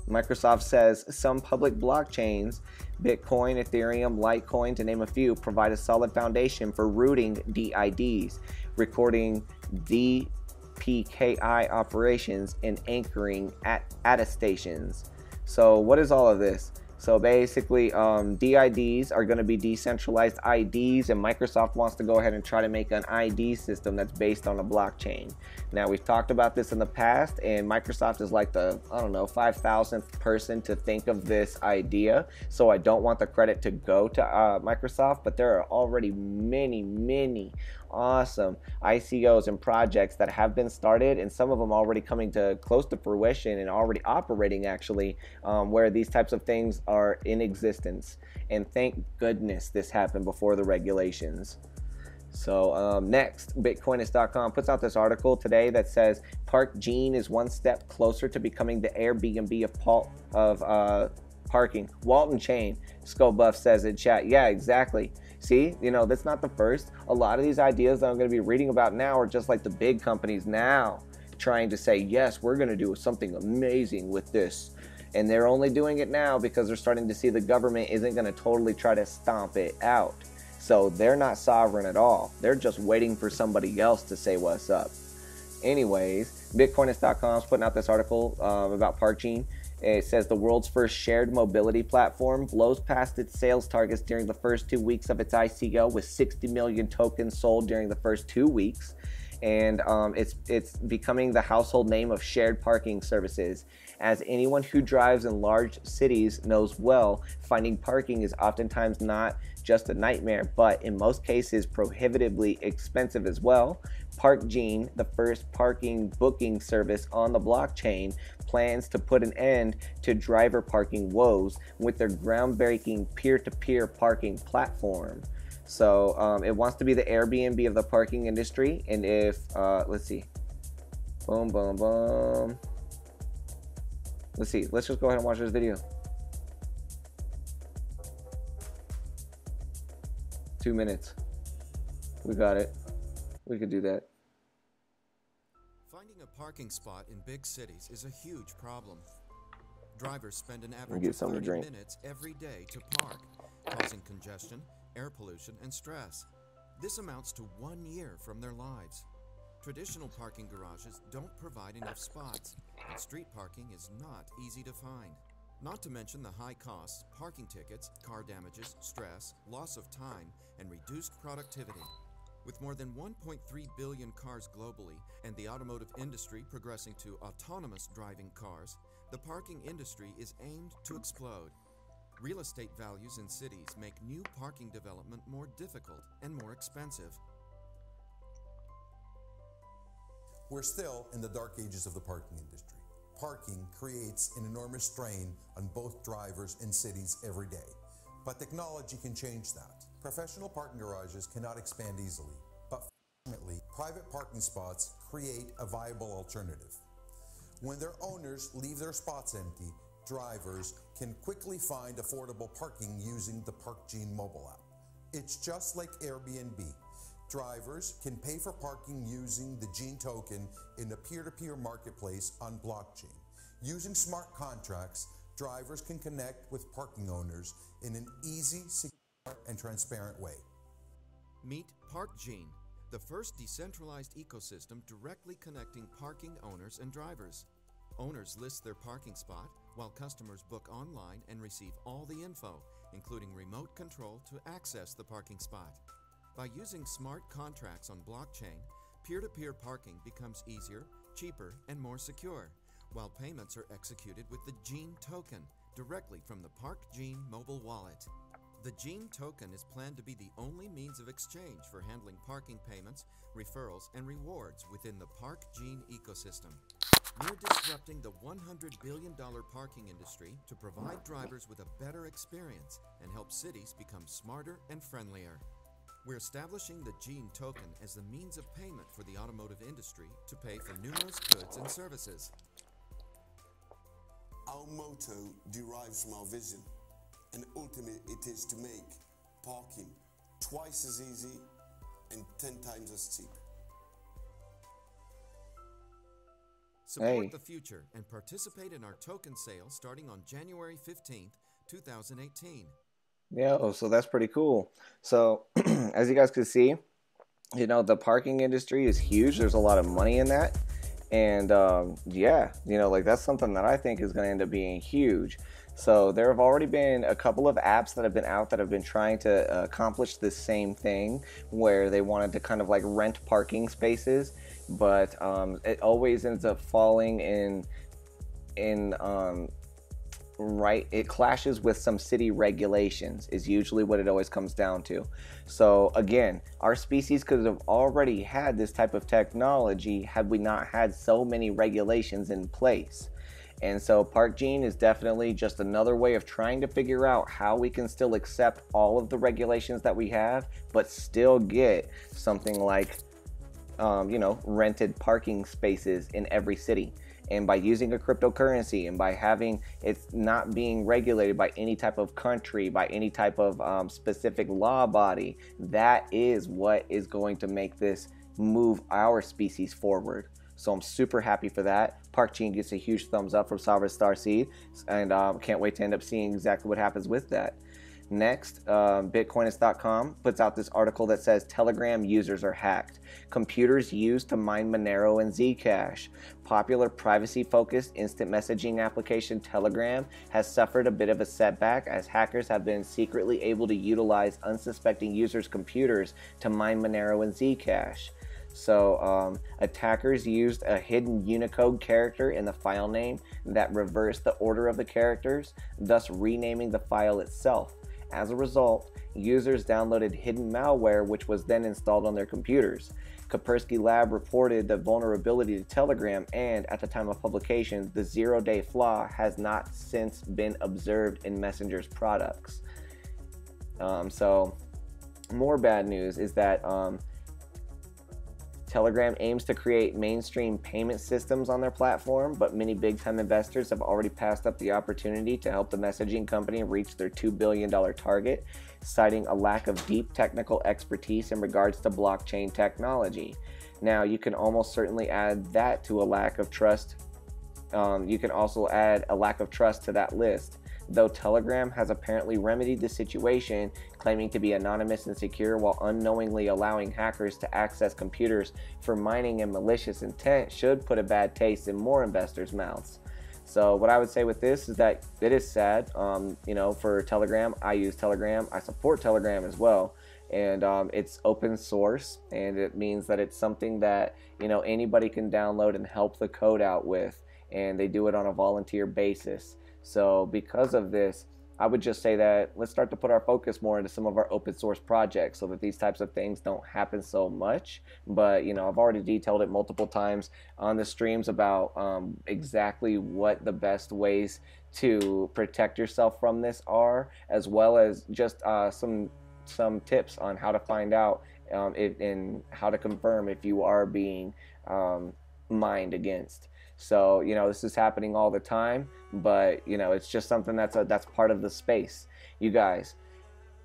Microsoft says some public blockchains, Bitcoin, Ethereum, Litecoin, to name a few, provide a solid foundation for routing DIDs, recording DPKI operations, and anchoring at attestations. So what is all of this? So basically, DIDs are going to be decentralized IDs, and Microsoft wants to go ahead and try to make an ID system that's based on a blockchain. Now, we've talked about this in the past, and Microsoft is like the, 5,000th person to think of this idea. So I don't want the credit to go to Microsoft, but there are already many awesome ICOs and projects that have been started, and some of them already coming to close to fruition and already operating actually, where these types of things are in existence. And thank goodness this happened before the regulations. So next, Bitcoinist.com puts out this article today that says ParkGENE is one step closer to becoming the Airbnb of parking. Walton Chain, Scobuff says in chat. Yeah, exactly. See, that's not the first. A lot of these ideas that I'm going to be reading about now are just like the big companies now trying to say, yes, we're going to do something amazing with this. And they're only doing it now because they're starting to see the government isn't going to totally try to stomp it out. So they're not sovereign at all. They're just waiting for somebody else to say what's up. Anyways, Bitcoinist.com is putting out this article about ParkGENE. It says the world's first shared mobility platform blows past its sales targets during the first 2 weeks of its ICO, with 60 million tokens sold during the first 2 weeks. And it's becoming the household name of shared parking services. As anyone who drives in large cities knows well, finding parking is oftentimes not just a nightmare, but in most cases prohibitively expensive as well. ParkGENE, the first parking booking service on the blockchain, plans to put an end to driver parking woes with their groundbreaking peer-to-peer parking platform. So it wants to be the Airbnb of the parking industry. And if, let's see, let's see, let's just go ahead and watch this video. 2 minutes. We got it. We could do that. Finding a parking spot in big cities is a huge problem. Drivers spend an average of 30 minutes every day to park, causing congestion, air pollution, and stress. This amounts to 1 year from their lives. Traditional parking garages don't provide enough spots, and street parking is not easy to find. Not to mention the high costs, parking tickets, car damages, stress, loss of time, and reduced productivity. With more than 1.3 billion cars globally and the automotive industry progressing to autonomous driving cars, the parking industry is aimed to explode. Real estate values in cities make new parking development more difficult and more expensive. We're still in the dark ages of the parking industry. Parking creates an enormous strain on both drivers and cities every day. But technology can change that. Professional parking garages cannot expand easily, but fortunately, private parking spots create a viable alternative. When their owners leave their spots empty, drivers can quickly find affordable parking using the ParkGENE mobile app. It's just like Airbnb. Drivers can pay for parking using the GENE token in a peer-to-peer marketplace on blockchain. Using smart contracts, drivers can connect with parking owners in an easy, secure, and transparent way. Meet ParkGENE, the first decentralized ecosystem directly connecting parking owners and drivers. Owners list their parking spot, while customers book online and receive all the info, including remote control to access the parking spot. By using smart contracts on blockchain, peer-to-peer parking becomes easier, cheaper, and more secure, while payments are executed with the GENE token directly from the ParkGENE mobile wallet. The GENE token is planned to be the only means of exchange for handling parking payments, referrals, and rewards within the ParkGENE ecosystem. We're disrupting the $100 billion parking industry to provide drivers with a better experience and help cities become smarter and friendlier. We're establishing the GENE token as the means of payment for the automotive industry to pay for numerous goods and services. Our motto derives from our vision, and ultimately it is to make parking twice as easy and 10 times as cheap. Support the future and participate in our token sale starting on January 15th, 2018. Yeah, so that's pretty cool. So as you guys can see, you know, the parking industry is huge. There's a lot of money in that. And yeah, you know, like that's something that I think is going to end up being huge. So there have already been a couple of apps that have been out that have been trying to accomplish this same thing, where they wanted to kind of like rent parking spaces, but it always ends up falling right, it clashes with some city regulations is usually what it always comes down to. So again, our species could have already had this type of technology had we not had so many regulations in place. And so ParkGENE is definitely just another way of trying to figure out how we can still accept all of the regulations that we have, but still get something like you know, rented parking spaces in every city. And by using a cryptocurrency and by having it not being regulated by any type of country, by any type of specific law body, that is what is going to make this move our species forward. So I'm super happy for that. ParkGENE gets a huge thumbs up from Sovereign Starseed, and can't wait to end up seeing exactly what happens with that. Next, Bitcoinist.com puts out this article that says Telegram users are hacked. Computers used to mine Monero and Zcash. Popular privacy-focused instant messaging application Telegram has suffered a bit of a setback as hackers have been secretly able to utilize unsuspecting users' computers to mine Monero and Zcash. So attackers used a hidden Unicode character in the file name that reversed the order of the characters, thus renaming the file itself. As a result, users downloaded hidden malware which was then installed on their computers. Kaspersky Lab reported the vulnerability to Telegram, and at the time of publication, the zero-day flaw has not since been observed in Messenger's products. So more bad news is that Telegram aims to create mainstream payment systems on their platform, but many big-time investors have already passed up the opportunity to help the messaging company reach their $2 billion target, citing a lack of deep technical expertise in regards to blockchain technology. Now, you can almost certainly add that to a lack of trust. You can also add a lack of trust to that list, though Telegram has apparently remedied the situation, claiming to be anonymous and secure while unknowingly allowing hackers to access computers for mining and malicious intent should put a bad taste in more investors' mouths. So what I would say with this is that it is sad, you know, for Telegram. I use Telegram. I support Telegram as well. And it's open source, and it means that it's something that, you know, anybody can download and help the code out with, and they do it on a volunteer basis. So because of this, I would just say that let's start to put our focus more into some of our open source projects so that these types of things don't happen so much. But, you know, I've already detailed it multiple times on the streams about exactly what the best ways to protect yourself from this are, as well as just some tips on how to find out and how to confirm if you are being mined against. So, you know, this is happening all the time, but, you know, it's just something that's part of the space. You guys,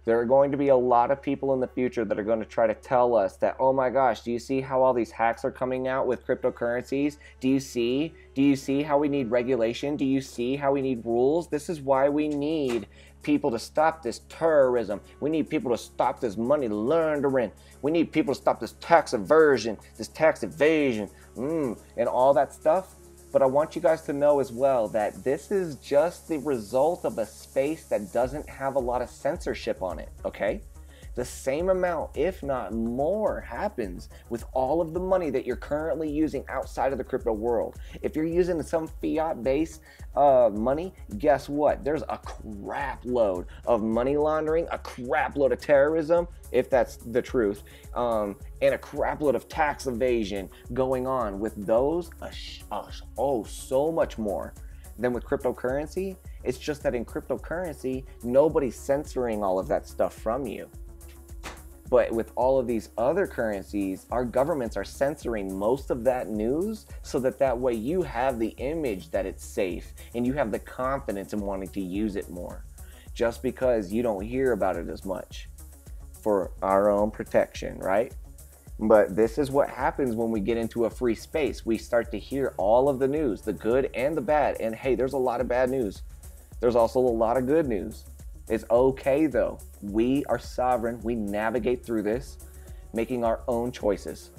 there are going to be a lot of people in the future that are going to try to tell us that, oh my gosh, do you see how all these hacks are coming out with cryptocurrencies? Do you see how we need regulation? Do you see how we need rules? This is why we need people to stop this terrorism. We need people to stop this money laundering. We need people to stop this tax aversion, this tax evasion, and all that stuff. But I want you guys to know as well that this is just the result of a space that doesn't have a lot of censorship on it, okay? The same amount, if not more, happens with all of the money that you're currently using outside of the crypto world. If you're using some fiat-based money, guess what? There's a crap load of money laundering, a crap load of terrorism, if that's the truth, and a crap load of tax evasion going on with those, so much more than with cryptocurrency. It's just that in cryptocurrency, nobody's censoring all of that stuff from you. But with all of these other currencies, our governments are censoring most of that news so that way you have the image that it's safe and you have the confidence in wanting to use it more, just because you don't hear about it as much for our own protection, right? But this is what happens when we get into a free space. We start to hear all of the news, the good and the bad. And hey, there's a lot of bad news. There's also a lot of good news. It's okay though. We are sovereign. We navigate through this, making our own choices.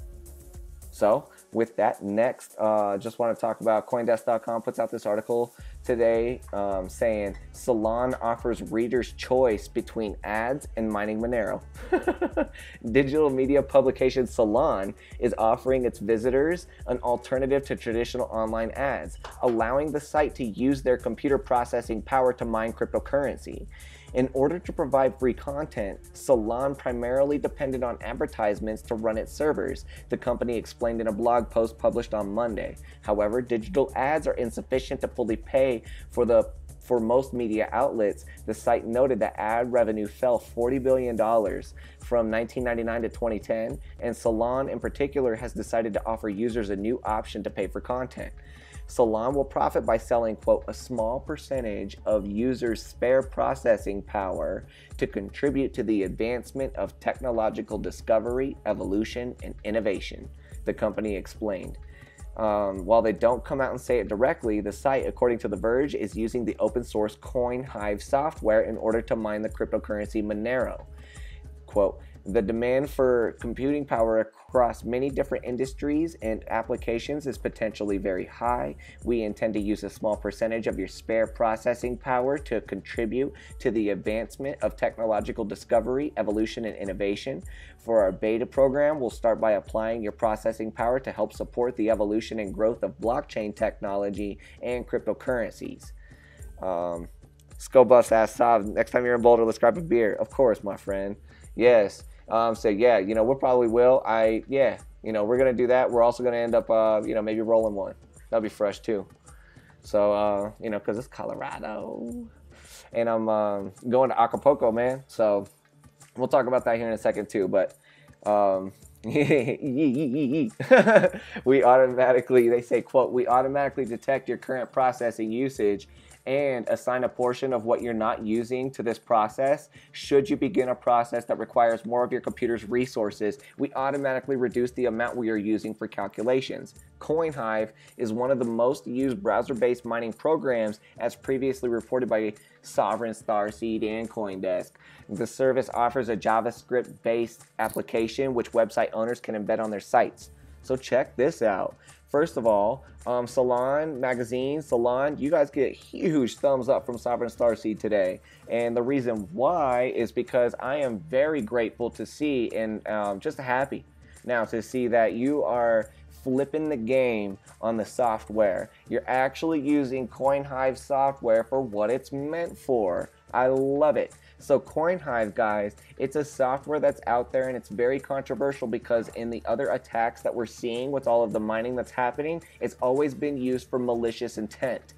So with that, next, just want to talk about CoinDesk.com puts out this article today saying Salon offers readers choice between ads and mining Monero. Digital media publication Salon is offering its visitors an alternative to traditional online ads, allowing the site to use their computer processing power to mine cryptocurrency. In order to provide free content, Salon primarily depended on advertisements to run its servers, the company explained in a blog post published on Monday. However, digital ads are insufficient to fully pay for most media outlets. The site noted that ad revenue fell $40 billion from 1999 to 2010, and Salon in particular has decided to offer users a new option to pay for content. Salon will profit by selling, quote, a small percentage of users' spare processing power to contribute to the advancement of technological discovery, evolution, and innovation, the company explained. While they don't come out and say it directly, the site, according to The Verge, is using the open source CoinHive software in order to mine the cryptocurrency Monero. Quote, the demand for computing power across many different industries and applications is potentially very high. We intend to use a small percentage of your spare processing power to contribute to the advancement of technological discovery, evolution, and innovation. For our beta program, we'll start by applying your processing power to help support the evolution and growth of blockchain technology and cryptocurrencies. Skullbus asks Sav, next time you're in Boulder, let's grab a beer. Of course, my friend. Yes. So yeah, you know, we probably will. Yeah, you know, we're going to do that. We're also going to end up, you know, maybe rolling one. That'll be fresh too. So, you know, cause it's Colorado and I'm, going to Acapulco, man. So we'll talk about that here in a second too. But, we automatically, they say, quote, we automatically detect your current processing usage and assign a portion of what you're not using to this process. Should you begin a process that requires more of your computer's resources, we automatically reduce the amount we are using for calculations. CoinHive is one of the most used browser-based mining programs, as previously reported by Sovereign, Starseed, and CoinDesk. The service offers a JavaScript-based application which website owners can embed on their sites. So check this out. First of all, Salon magazine, Salon, you guys get huge thumbs up from Sovereign Starseed today. And the reason why is because I am very grateful to see and just happy now to see that you are flipping the game on the software. You're actually using CoinHive software for what it's meant for. I love it. So CoinHive, guys, it's a software that's out there, and it's very controversial because in the other attacks that we're seeing with all of the mining that's happening, it's always been used for malicious intent.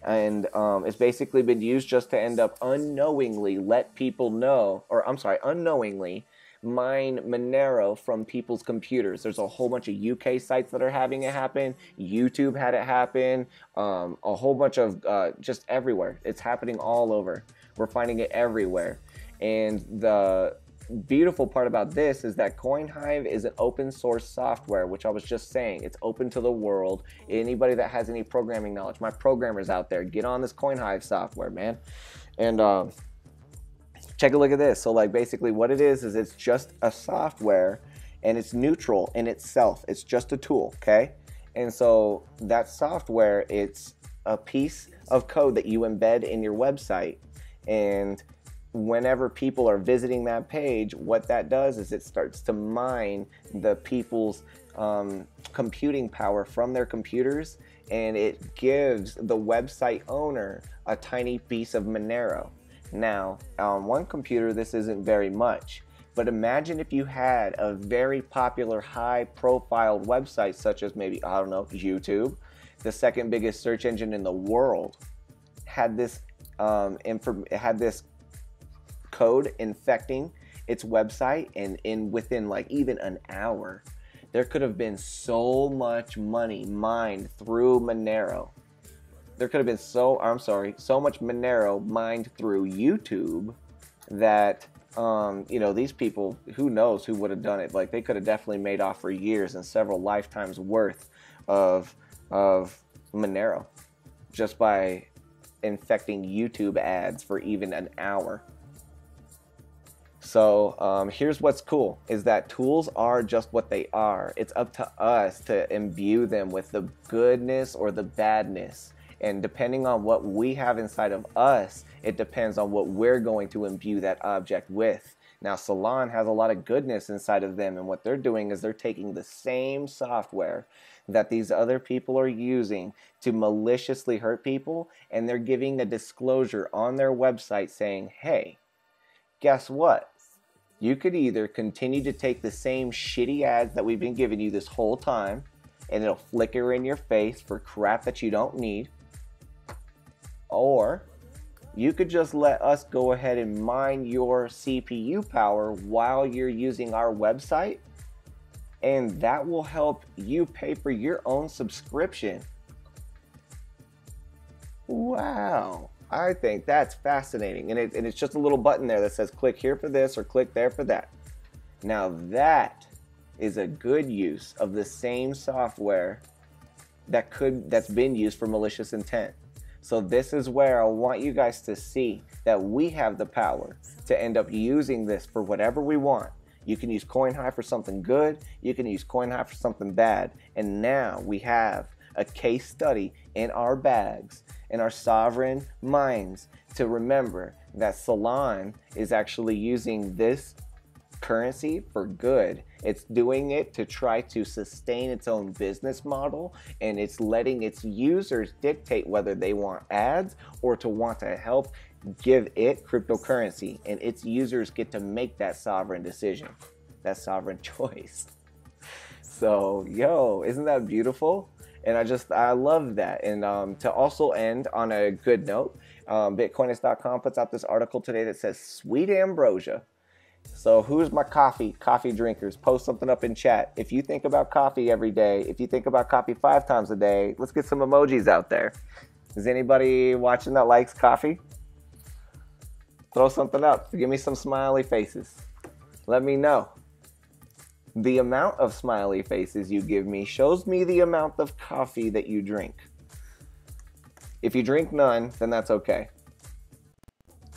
And it's basically been used just to end up unknowingly let people know, or I'm sorry, unknowingly mine Monero from people's computers. There's a whole bunch of UK sites that are having it happen. YouTube had it happen. A whole bunch of just everywhere. It's happening all over. We're finding it everywhere. And the beautiful part about this is that CoinHive is an open source software, which I was just saying. It's open to the world. Anybody that has any programming knowledge, my programmers out there, get on this CoinHive software, man. And take a look at this. So like basically what it is it's just a software, and it's neutral in itself. It's just a tool, okay? And so that software, it's a piece of code that you embed in your website, and whenever people are visiting that page, what that does is it starts to mine the people's computing power from their computers, and it gives the website owner a tiny piece of Monero. Now, on one computer, this isn't very much, but imagine if you had a very popular, high-profiled website such as maybe, I don't know, YouTube, the second biggest search engine in the world, had this code infecting its website, and within like even an hour, there could have been so much money mined through Monero. There could have been so much Monero mined through YouTube that you know, these people, who knows who would have done it. Like, they could have definitely made off for years and several lifetimes worth of Monero just by infecting YouTube ads for even an hour. So here's what's cool, is that tools are just what they are. It's up to us to imbue them with the goodness or the badness. And depending on what we have inside of us, it depends on what we're going to imbue that object with. Now, Salon has a lot of goodness inside of them, and what they're doing is they're taking the same software that these other people are using to maliciously hurt people, and they're giving a disclosure on their website saying, hey, guess what? You could either continue to take the same shitty ads that we've been giving you this whole time, and it'll flicker in your face for crap that you don't need, or you could just let us go ahead and mine your CPU power while you're using our website, and that will help you pay for your own subscription. Wow. I think that's fascinating. And it's just a little button there that says click here for this or click there for that. Now that is a good use of the same software that's been used for malicious intent. So this is where I want you guys to see that we have the power to end up using this for whatever we want. You can use CoinHive for something good. You can use CoinHive for something bad. And now we have a case study in our bags, in our sovereign minds, to remember that Salon is actually using this currency for good. It's doing it to try to sustain its own business model, and it's letting its users dictate whether they want ads or to want to help give it cryptocurrency, and its users get to make that sovereign decision, that sovereign choice. So, yo, isn't that beautiful? And I love that. And to also end on a good note, Bitcoinist.com puts out this article today that says, sweet Ambrosia. So who's my coffee drinkers? Post something up in chat. If you think about coffee every day, if you think about coffee 5 times a day, let's get some emojis out there. Is anybody watching that likes coffee? Throw something up. Give me some smiley faces. Let me know. The amount of smiley faces you give me shows me the amount of coffee that you drink. If you drink none, then that's okay.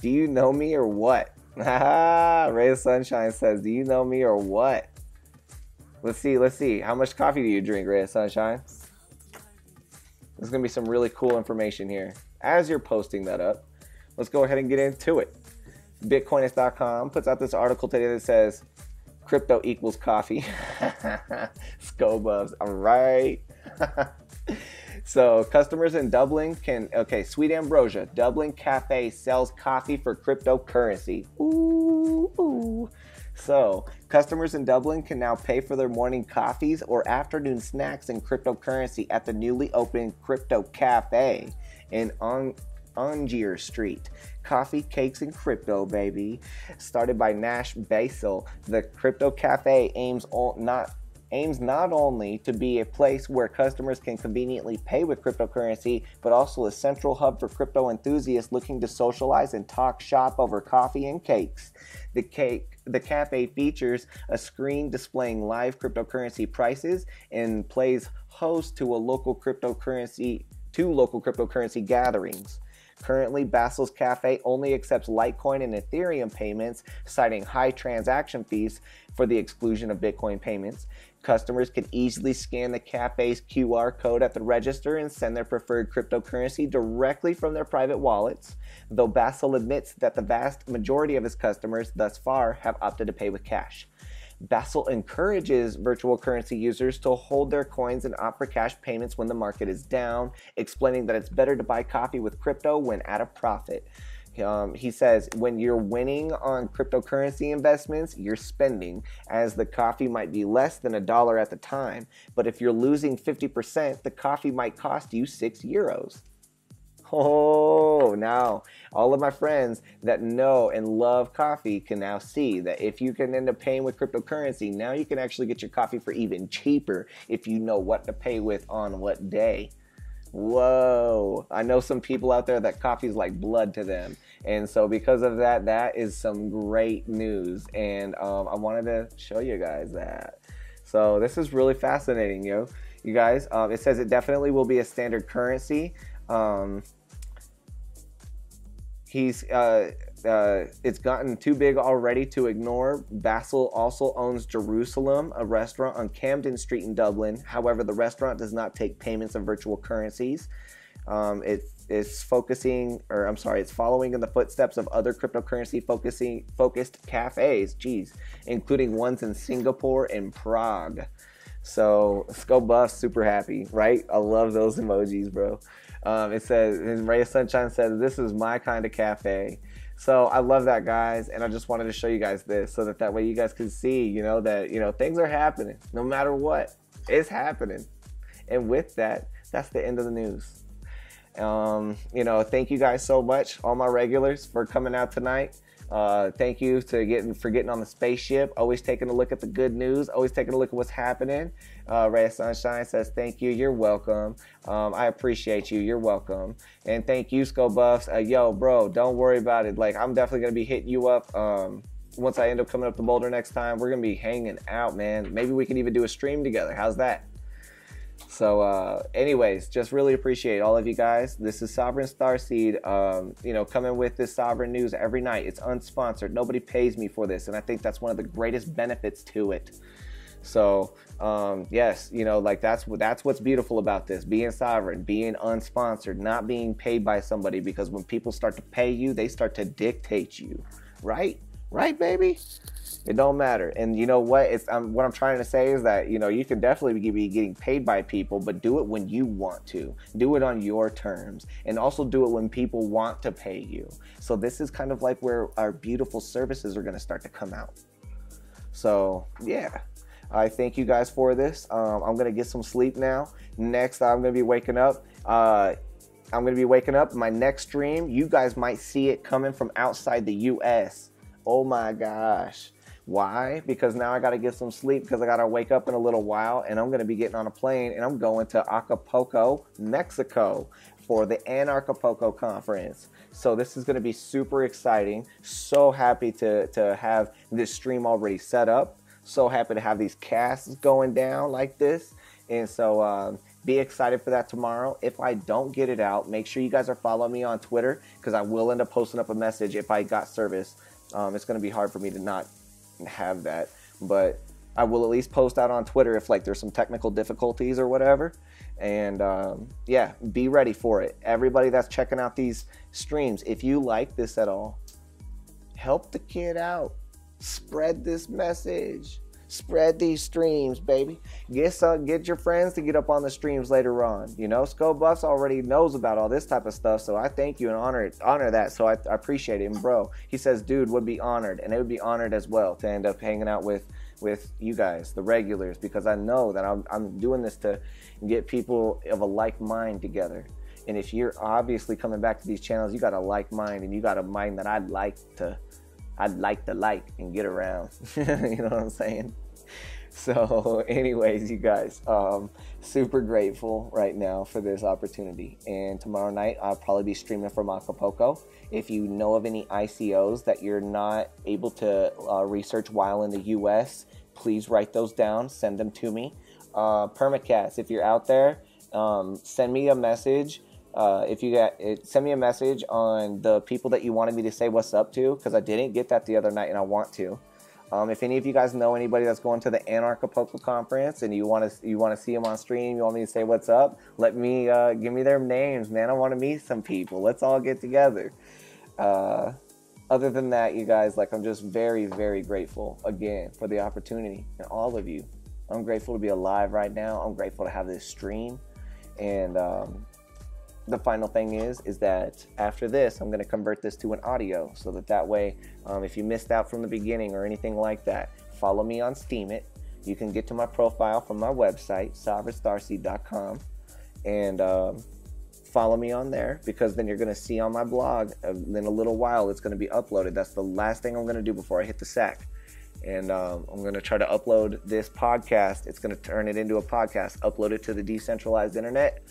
Do you know me or what? Ray of Sunshine says, do you know me or what? Let's see. How much coffee do you drink, Ray of Sunshine? There's going to be some really cool information here. As you're posting that up, let's go ahead and get into it. Bitcoinist.com puts out this article today that says, crypto equals coffee. Scobubs, all right. So customers in Dublin can, okay, Sweet Ambrosia, Dublin Cafe sells coffee for cryptocurrency. Ooh, ooh. So customers in Dublin can now pay for their morning coffees or afternoon snacks in cryptocurrency at the newly opened Crypto Cafe in Angier Street. Coffee, cakes, and crypto, baby. Started by Nash Basil, the Crypto Cafe aims not only to be a place where customers can conveniently pay with cryptocurrency, but also a central hub for crypto enthusiasts looking to socialize and talk shop over coffee and cakes. The cafe features a screen displaying live cryptocurrency prices and plays host to local cryptocurrency gatherings. Currently, Basil's Cafe only accepts Litecoin and Ethereum payments, citing high transaction fees for the exclusion of Bitcoin payments. Customers can easily scan the cafe's QR code at the register and send their preferred cryptocurrency directly from their private wallets, though Basil admits that the vast majority of his customers thus far have opted to pay with cash. Basil encourages virtual currency users to hold their coins and opt for cash payments when the market is down, explaining that it's better to buy coffee with crypto when at a profit. He says, when you're winning on cryptocurrency investments, you're spending, as the coffee might be less than $1 at the time. But if you're losing 50%, the coffee might cost you €6. Oh, now all of my friends that know and love coffee can now see that if you can end up paying with cryptocurrency, now you can actually get your coffee for even cheaper if you know what to pay with on what day. Whoa, I know some people out there that coffee is like blood to them. And so because of that, that is some great news. And I wanted to show you guys that. So this is really fascinating, you guys. It says it definitely will be a standard currency. It's gotten too big already to ignore. Basil also owns Jerusalem, a restaurant on Camden Street in Dublin. However, the restaurant does not take payments of virtual currencies. It's following in the footsteps of other cryptocurrency focused cafes, including ones in Singapore and Prague. So Scobuff's super happy, right? I love those emojis, bro. It says, Ray of Sunshine says, this is my kind of cafe. So I love that, guys, and I just wanted to show you guys this so that way you guys can see, that things are happening. No matter what, it's happening. And with that, that's the end of the news. Thank you guys so much, all my regulars, for coming out tonight. Thank you for getting on the spaceship, always taking a look at the good news, always taking a look at what's happening. Ray of Sunshine says, thank you, you're welcome. I appreciate you, you're welcome. And thank you, Scobuffs. Yo, bro, don't worry about it. Like, I'm definitely going to be hitting you up once I end up coming up to Boulder next time. We're going to be hanging out, man. Maybe we can even do a stream together. How's that? So anyways, just really appreciate all of you guys. This is Sovereign Starseed, coming with this Sovereign news every night. It's unsponsored. Nobody pays me for this, and I think that's one of the greatest benefits to it. So yes, that's what's beautiful about this, being sovereign, being unsponsored, not being paid by somebody, because when people start to pay you, they start to dictate you, right, baby? It don't matter. And you know what? What I'm trying to say is that, you can definitely be getting paid by people, but do it when you want to. Do it on your terms. And also do it when people want to pay you. So this is kind of like where our beautiful services are going to start to come out. So, yeah. I thank you guys for this. I'm going to get some sleep now. Next, I'm going to be waking up. My next stream, you guys might see it coming from outside the U.S. Oh my gosh. Why? Because now I got to get some sleep because I got to wake up in a little while, and I'm going to be getting on a plane, and I'm going to Acapulco, Mexico for the Anarchapulco conference. So this is going to be super exciting. So happy to have this stream already set up. So happy to have these casts going down like this. And so be excited for that tomorrow. If I don't get it out, make sure you guys are following me on Twitter, because I will end up posting up a message if I got service. It's going to be hard for me to not have that, but I will at least post out on Twitter if there's some technical difficulties or whatever. And yeah, be ready for it. Everybody that's checking out these streams, if you like this at all, help the kid out. Spread this message. Spread these streams, baby. Get your friends to get up on the streams later on. You know, Skull Buffs already knows about all this type of stuff, so I thank you and honor that. So I appreciate it. And bro, he says, dude, would be honored, and it would be honored as well to end up hanging out with you guys, the regulars, because I know that I'm doing this to get people of a like mind together. And if you're obviously coming back to these channels, you got a like mind, and you got a mind that I'd like to like and get around. You know what I'm saying? So anyways, you guys, super grateful right now for this opportunity. And tomorrow night, I'll probably be streaming from Acapulco. If you know of any ICOs that you're not able to research while in the US, please write those down, send them to me. Permacast, if you're out there, send me a message. Send me a message on the people that you wanted me to say what's up to, because I didn't get that the other night and I want to. If any of you guys know anybody that's going to the Acapulco conference and you want to see them on stream, you want me to say what's up, give me their names, man. I want to meet some people. Let's all get together. Other than that, you guys, like, I'm just very, very grateful again for the opportunity, and all of you. I'm grateful to be alive right now. I'm grateful to have this stream. And the final thing is that after this, I'm going to convert this to an audio, so that way, if you missed out from the beginning or anything like that, follow me on Steemit. You can get to my profile from my website, sovereignstarseed.com, and follow me on there, because then you're going to see on my blog in a little while it's going to be uploaded. That's the last thing I'm going to do before I hit the sack. And I'm going to try to upload this podcast. It's going to turn it into a podcast, upload it to the decentralized internet,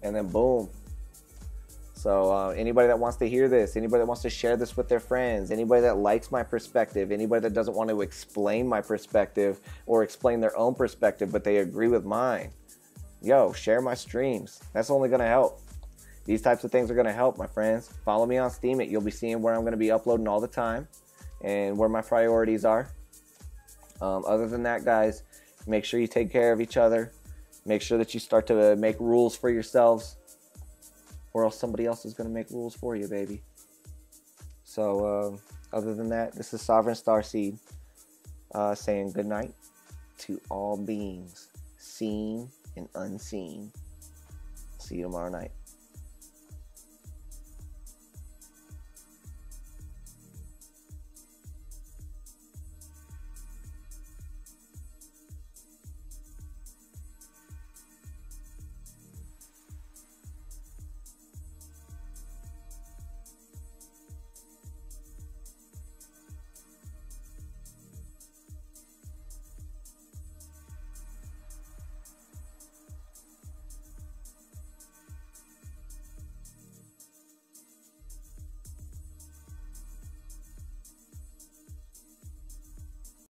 and then boom. So anybody that wants to hear this, anybody that wants to share this with their friends, anybody that likes my perspective, anybody that doesn't want to explain my perspective or explain their own perspective, but they agree with mine, yo, share my streams. That's only going to help. These types of things are going to help, my friends. Follow me on Steemit. You'll be seeing where I'm going to be uploading all the time and where my priorities are. Other than that, guys, make sure you take care of each other. Make sure that you start to make rules for yourselves, or else somebody else is going to make rules for you, baby. So, other than that, this is Sovereign Starseed saying good night to all beings, seen and unseen. See you tomorrow night.